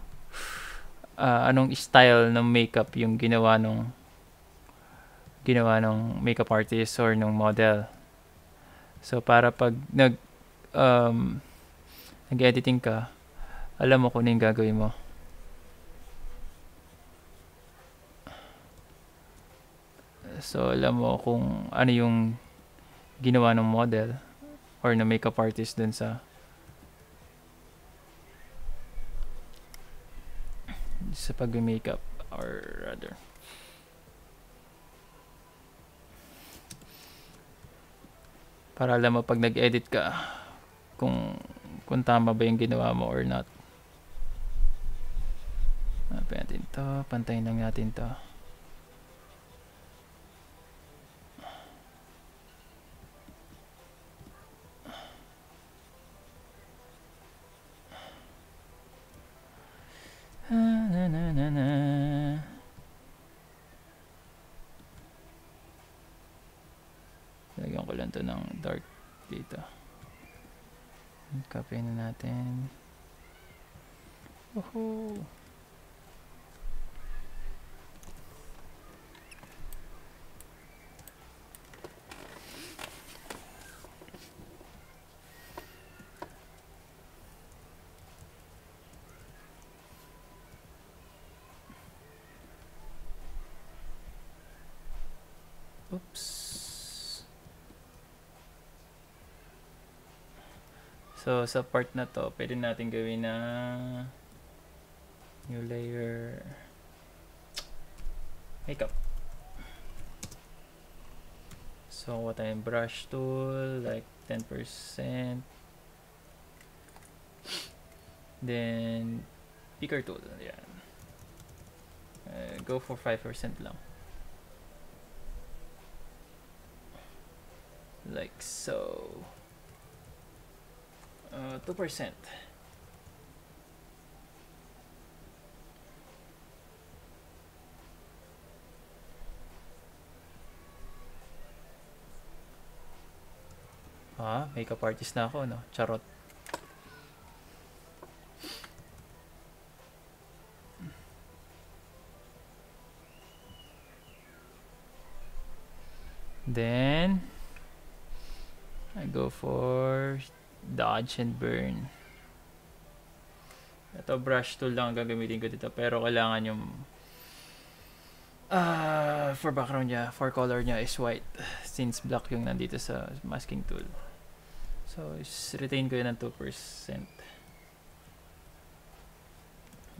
anong style ng makeup yung ginawa ng makeup artist or ng model. So, para pag nag-editing ka, alam mo kung ano yung gagawin mo. So, alam mo kung ano yung ginawa ng model or ng makeup artist dun sa sa pag-makeup, or rather. Para alam mo pag nag-edit ka kung tama ba yung ginawa mo or not. Hanapin natin to, pantayin lang natin to. Lagyan ko lang to ng dark dito. Copy na natin. Woohoo! Oops. So, sa part na to, pwede natin gawin na new layer makeup. So, kuha tayong brush tool, like 10%. Then, picker tool. Yan. Go for 5% lang. Like so. 2%. Makeup artist na ako, no? Charot. Then I go for dodge and burn. Ito brush tool lang gagamitin ko dito, pero kailangan yung for background niya, for color niya is white since black yung nandito sa masking tool. So retain ko yun ng 2%.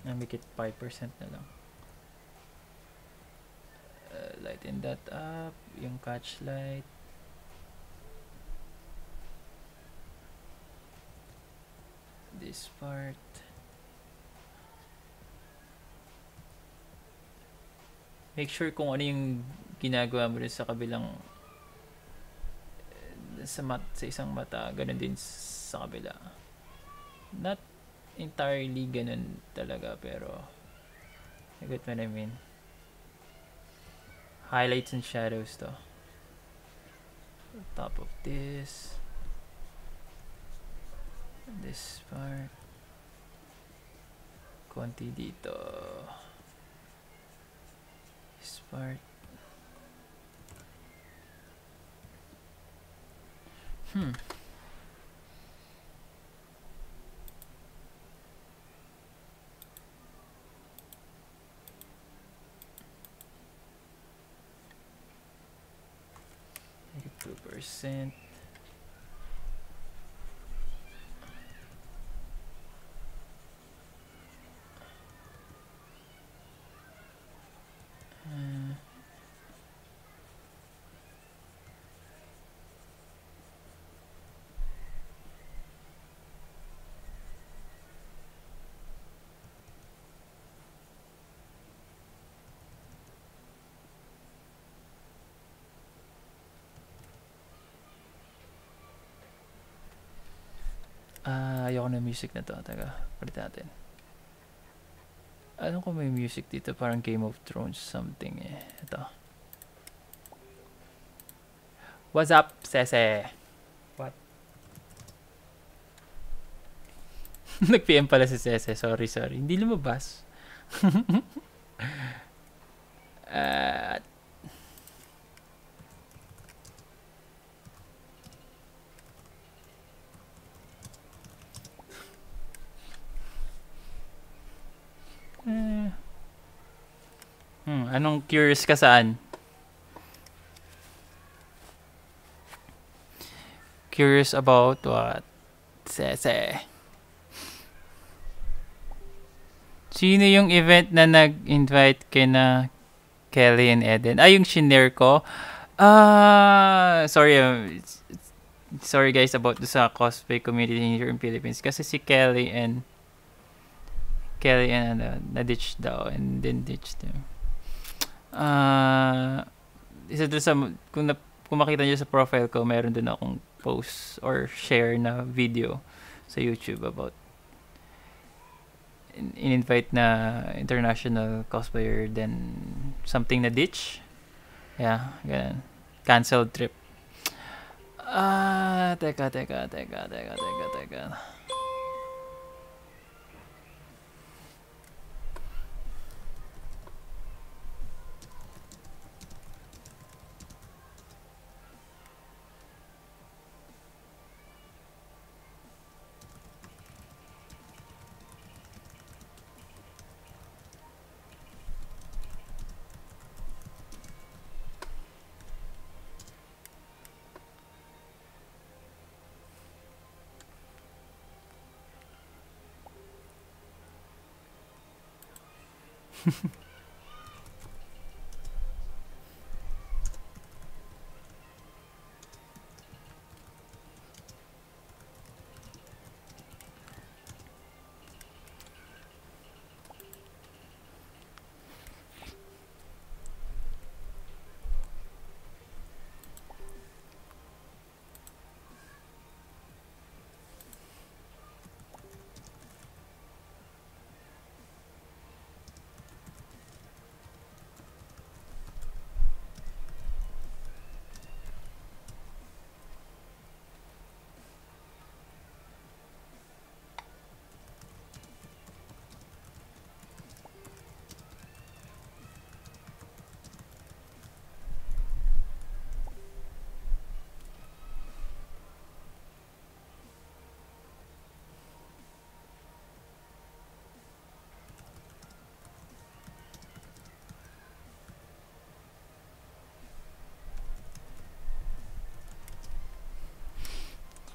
Make it 5% na lang. Lighten that up, yung catch light. This part. Make sure kung ano yung ginagawa mo rin sa kabilang sa isang mata, ganun din sa kabila. Not entirely ganun talaga, pero you get what I mean. Highlights and shadows to. Top of this part, konti dito, this part. Make it 2%. Ayoko na music na to. Taga, palit natin. Alam ko may music dito, parang Game of Thrones something eh. Ito. What's up, Sese? What? Nag-PM pala si Sese. Sorry. Hindi lumabas. Anong curious ka saan? Curious about what? Sese. Sino yung event na nag-invite kina Kelly and Eden? Yung shinare ko. Sorry, sorry guys about sa cosplay community here in Philippines. Kasi si Kelly and na-ditch daw and then ditch them. Isa doon sa, kung makita nyo sa profile ko, meron din akong post or share na video sa YouTube about in-invite na international cosplayer, then something na ditch. Yeah, ganun. Canceled trip. Teka.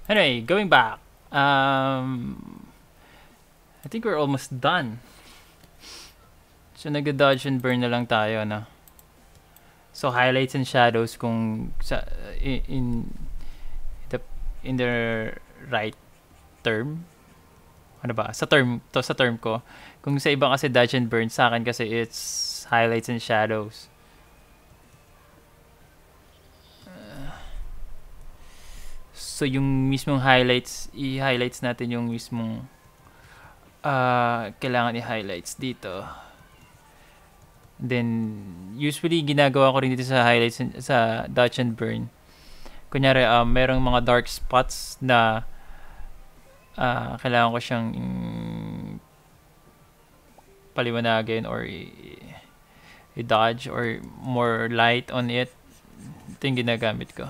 Anyway, going back. I think we're almost done. So, nag-dodge and burn na lang tayo, no? So, highlights and shadows kung sa, in the right term. Ano ba? Sa term ko. Kung sa iba kasi dodge and burn, sa akin kasi it's highlights and shadows. So, yung mismong highlights, i-highlights natin yung mismong kailangan i-highlights dito. Then, usually, ginagawa ko rin dito sa highlights, sa dodge and burn. Kunyari, merong mga dark spots na kailangan ko siyang paliwanagin or i-dodge or more light on it. Ito yung ginagamit ko.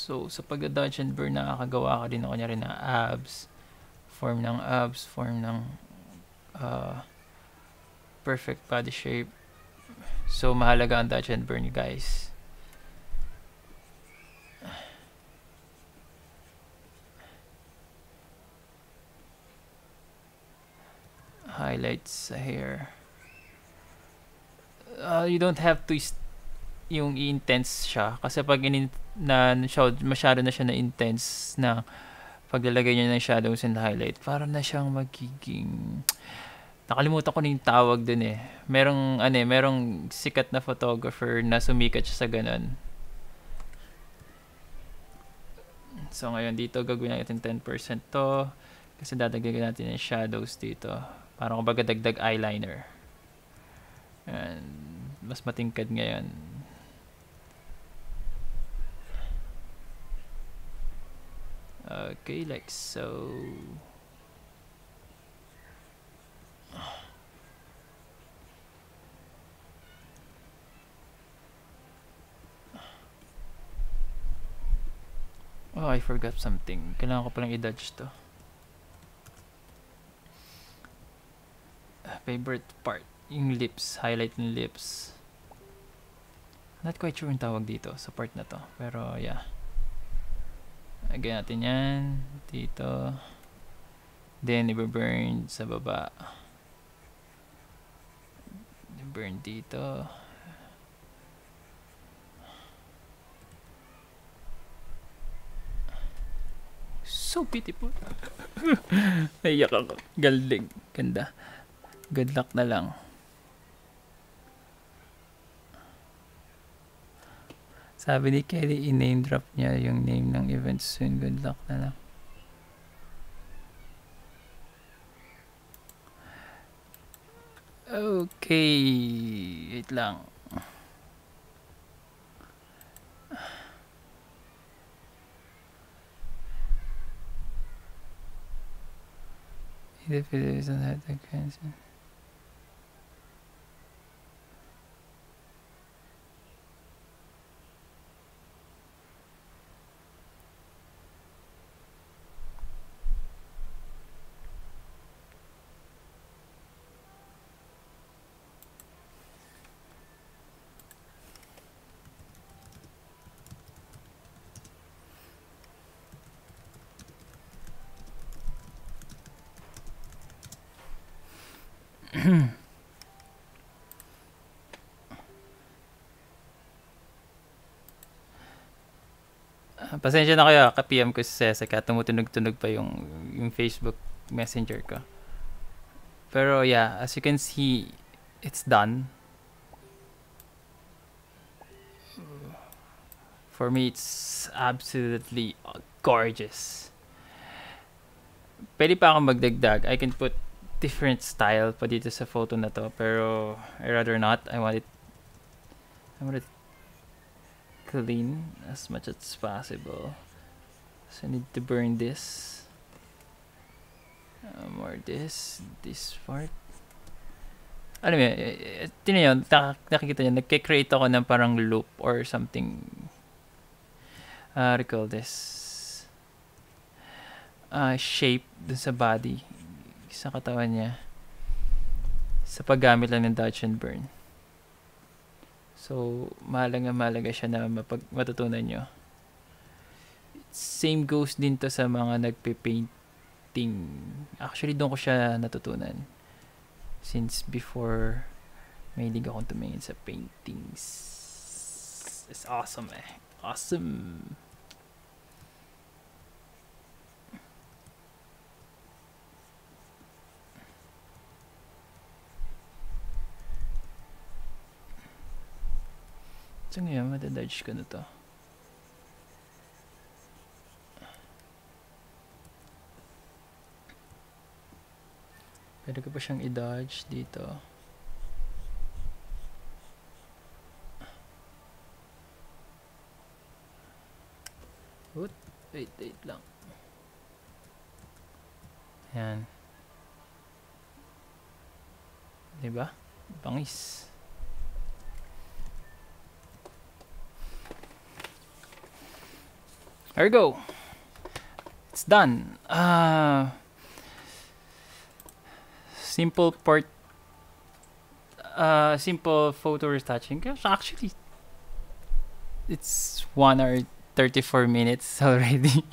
So, sa pag-dodge and burn, nakakagawa ka din ako niya rin ng abs. Form ng perfect body shape. So, mahalaga ang dodge and burn, guys. Highlights sa hair. You don't have to yung intense siya kasi pag masyado na siya na intense na paglalagay niya ng shadows and highlight, parang na siyang magiging, nakalimutan ko na yung tawag dun eh. Merong sikat na photographer na sumikat siya sa ganun. So ngayon dito gagawin natin 10% to kasi dadagdagan natin yung shadows dito. Parang kumbaga dagdag eyeliner. And mas matingkad ngayon. Okay, like so. Oh, I forgot something. Kailangan ko palang i-dodge to. Favorite part. Yung lips. Highlight ng lips. Not quite sure yung tawag dito sa part na to. Pero, yeah. Lagyan natin yan. Dito. Then, i-burn sa baba. Burn dito. So beautiful. Naiyak ako. Galing. Ganda. Good luck na lang. Sabi ni Kelly, i-name drop niya yung name ng event soon. Good luck na lang. Okay. Wait lang. The Philippines don't have the cancer. Pasensya na kayo, ka-PM ko si Seseka, tumutunog-tunog pa yung Facebook Messenger ko. Pero yeah, as you can see, it's done. For me, it's absolutely gorgeous. Pwede pa akong magdagdag. I can put different style pa dito sa photo na to, pero I rather not. I want it clean as much as possible. So I need to burn this. More this part. Alam mo, tinan yun, nakikita nyo, nagkikreate ako ng parang loop or something. Recall this. Shape dun sa body. Sa katawan niya. Sa paggamit lang ng Dodge and Burn. So, mahalaga siya na matutunan nyo. Same goes din to sa mga nagpe-painting. Actually, doon ko siya natutunan. Since before, mahilig akong tumingin sa paintings. It's awesome eh. Awesome! So ngayon, matadodge ko na to. Pwede ko pa siyang i-dodge dito. Wait lang. Ayan. Diba? Bangis. There we go. It's done. Simple photo retouching. Actually, it's 1 hour 34 minutes already.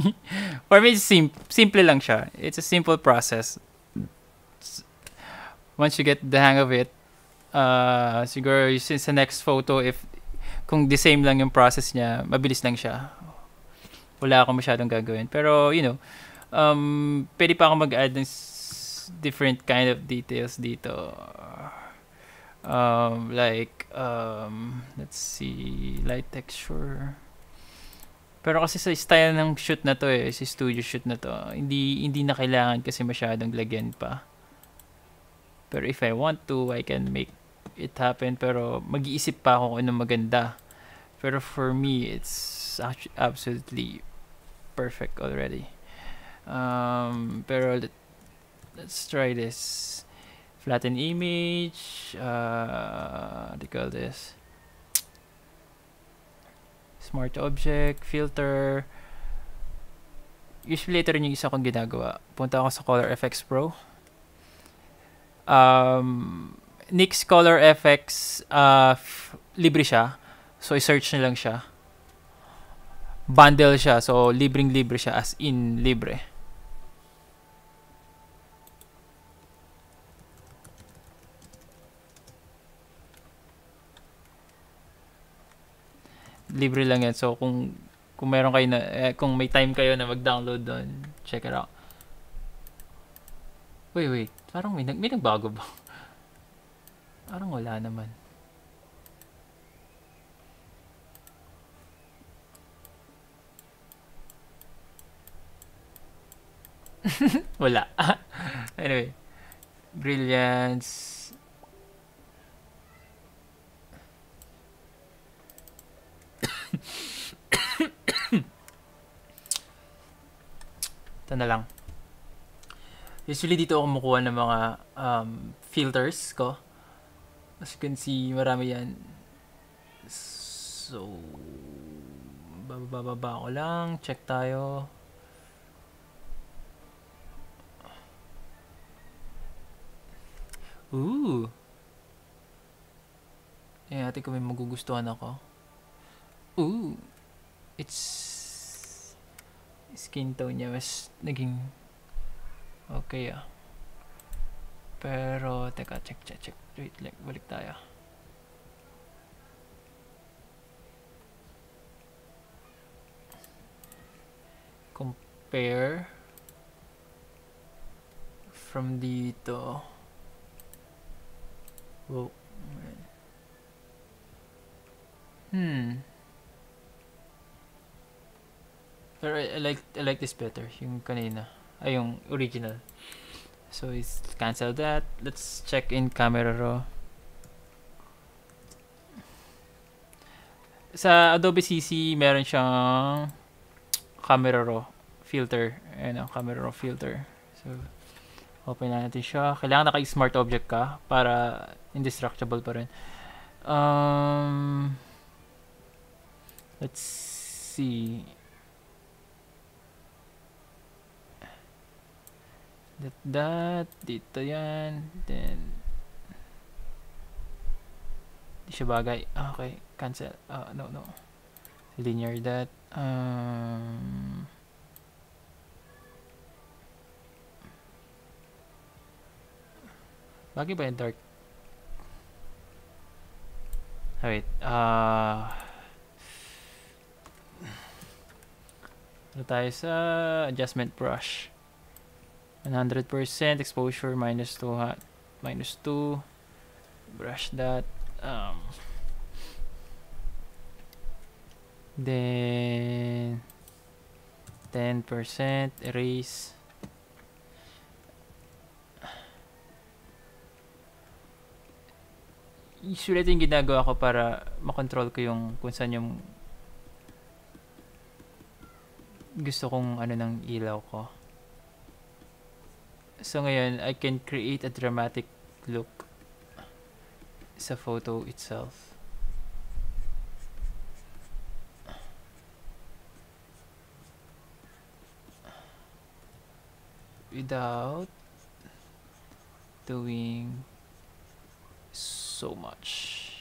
For me, it's simple lang siya. It's a simple process. Once you get the hang of it, siguro since the next photo, kung the same lang yung process niya, mabilis lang siya. Wala akong masyadong gagawin. Pero, pwede pa akong mag-add ng different kind of details dito. Let's see, light texture. Pero kasi sa style ng shoot na to si studio shoot na to, hindi na kailangan kasi masyadong lagyan pa. Pero if I want to, I can make it happen. Pero mag-iisip pa ako kung ano maganda. Pero for me, it's absolutely perfect already. Pero let's try this. Flatten image. What do you call this? Smart object, filter. Usually ito rin yung isa kong ginagawa. Punta ako sa Color FX Pro. NYX Color FX, libre siya. So, i-search na lang siya. bundle siya. So, libreng-libre siya. As in, libre. Libre lang yan. So, kung meron kayo na, kung may time kayo na mag-download doon, check it out. Wait. Parang may nagbago ba? Parang wala naman. Wala. Anyway. Brilliance. Ito na lang. Usually dito ako kumukuha ng mga filters ko. As you can see, marami yan. So, bababa ko lang. Check tayo. Ooh. Eh, ate ko may magugustuhan ako. Ooh. It's skin tone niya mas naging okay ah. Pero, teka, check. Wait, balik tayo. Compare from dito. Whoa. Pero I like this better, yung kanina. Ay, yung original. So, let's cancel that. Let's check in Camera Raw. Sa Adobe CC, meron siyang Camera Raw filter. Ayan ang Camera Raw filter. So, open na natin siya. Kailangan naka-smart object ka para indestructible pa rin. Let's see. That dito yan. Then, di siya bagay. Okay, cancel. No. Linear that. Bagay ba yung dark? Wait. Ano tayo sa adjustment brush? 100% exposure -2 -2. Brush that. Then 10% erase. Usually ito yung ginagawa ko para makontrol ko yung kung saan yung gusto kong ano ng ilaw ko. So ngayon, I can create a dramatic look sa photo itself. Without doing so much.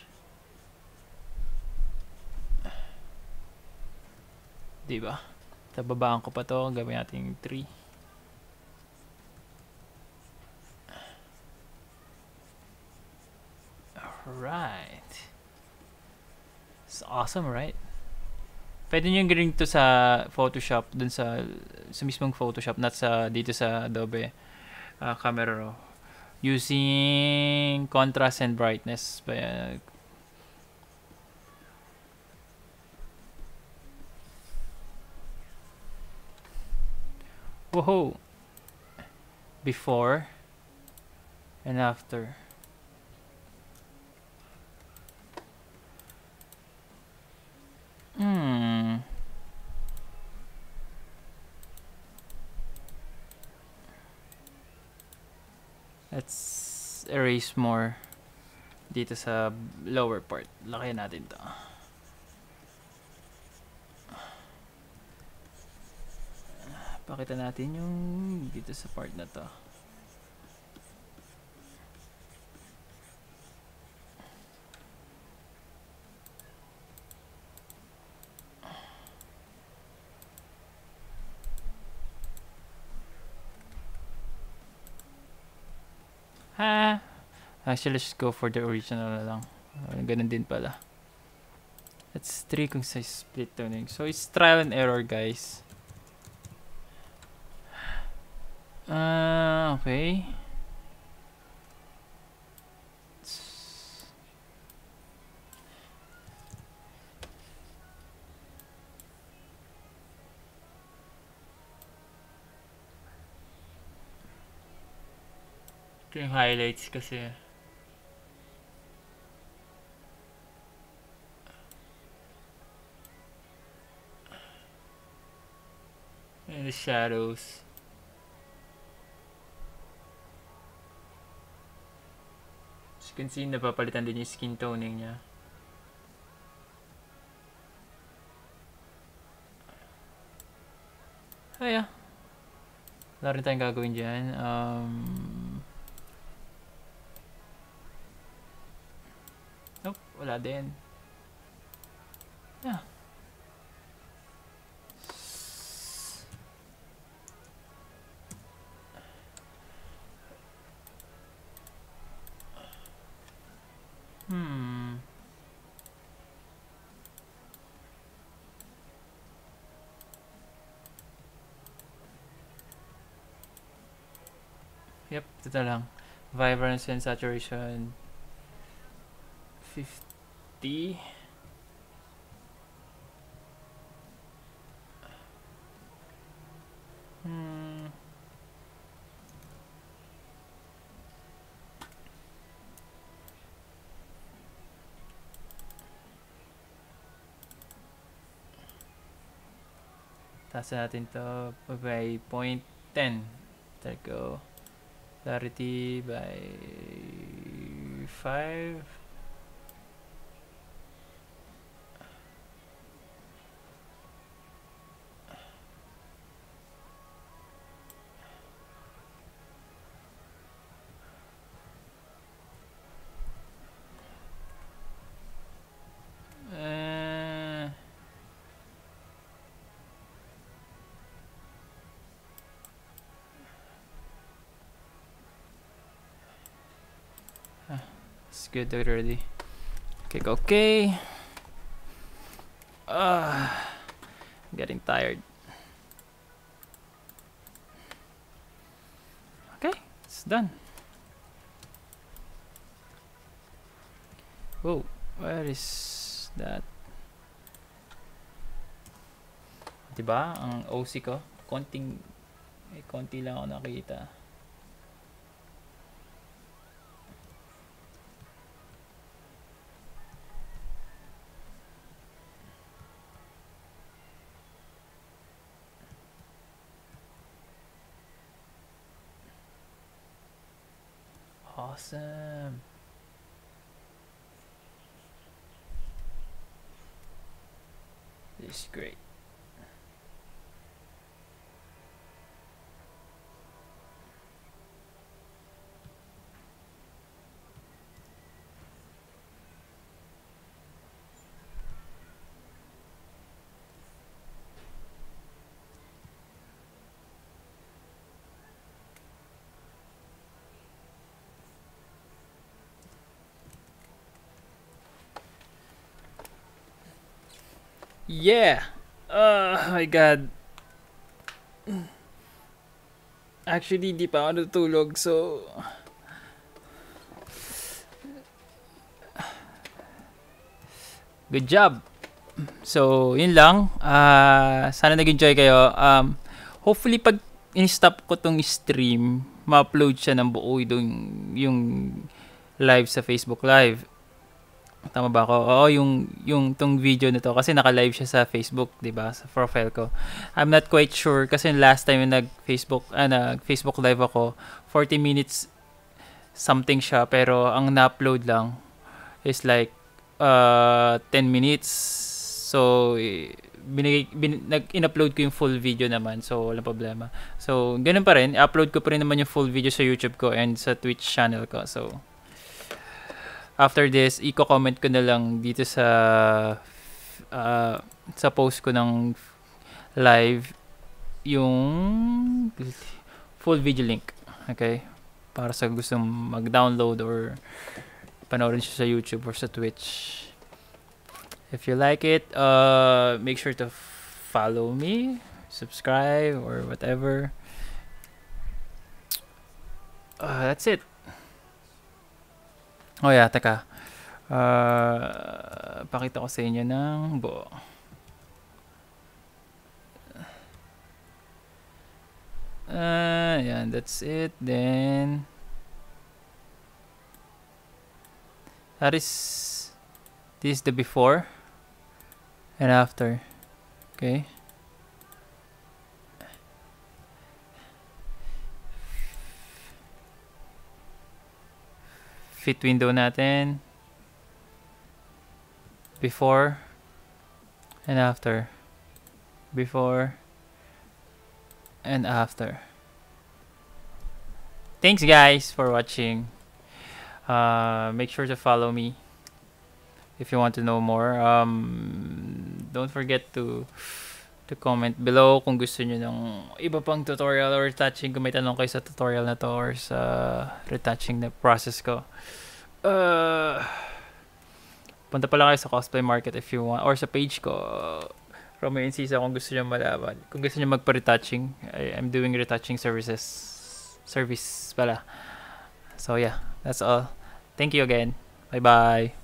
Diba? Tababaan ko pa to. Gawin natin 3. Alright. It's awesome, right? Pwede nyo gawin to sa Photoshop, dun sa mismong Photoshop, not sa dito sa Adobe Camera Raw. Using contrast and brightness. Whoa! Before and after. Let's erase more dito sa lower part. Lakayan natin to. Pakita natin yung dito sa part na to. Ha? Actually, let's go for the original na lang. Ganun din pala. That's 3 kung sa split tuning. So, it's trial and error, guys. Okay. Ito yung highlights kasi. And the shadows. As you can see, napapalitan din yung skin toning niya. Yeah. Wala rin tayong gagawin dyan. Nope, wala din. Yeah. Yep, ito lang. Vibrance and saturation 50. Taas natin to by 0.10. There go. Clarity by 5. It's good already. Okay, okay. I'm getting tired. Okay, it's done. Whoa, where is that? Diba? Ang OC ko, konti lang ako nakita. Awesome. This is great. Yeah. Oh my god. Actually, di pa ako natutulog, so good job. So, yun lang. Sana nag-enjoy kayo. Hopefully, pag in-stop ko tong stream, ma-upload siya ng buo yung live sa Facebook Live. Tama ba ako? Oo, yung tong video na to kasi naka-live siya sa Facebook, 'di ba? Sa profile ko. I'm not quite sure kasi last time nag-Facebook live ako, 40 minutes something siya pero ang na-upload lang is like 10 minutes. So in-upload ko yung full video naman, so walang problema. So ganun pa rin, upload ko pa rin naman yung full video sa YouTube ko and sa Twitch channel ko. So after this, i-comment ko na lang dito sa post ko ng live yung full video link. Okay? para sa gustong mag-download or panoorin siya sa YouTube or sa Twitch. If you like it, make sure to follow me, subscribe, or whatever. That's it. Oh yeah, teka. Pakita ko sa inyo ng buo. Yeah, that's it. Then this is the before and after. Okay. Fit window natin. Before and after. Before and after. Thanks guys for watching. Make sure to follow me if you want to know more. Don't forget to comment below kung gusto nyo ng iba pang tutorial or retouching, kung may tanong kayo sa tutorial na to or sa retouching na process ko. Punta pala kayo sa Cosplay Market if you want, or sa page ko, Romeo Encisa, kung gusto nyo malaman. Kung gusto nyo magpa-retouching, I'm doing retouching service pala. So yeah, that's all. Thank you again. Bye bye.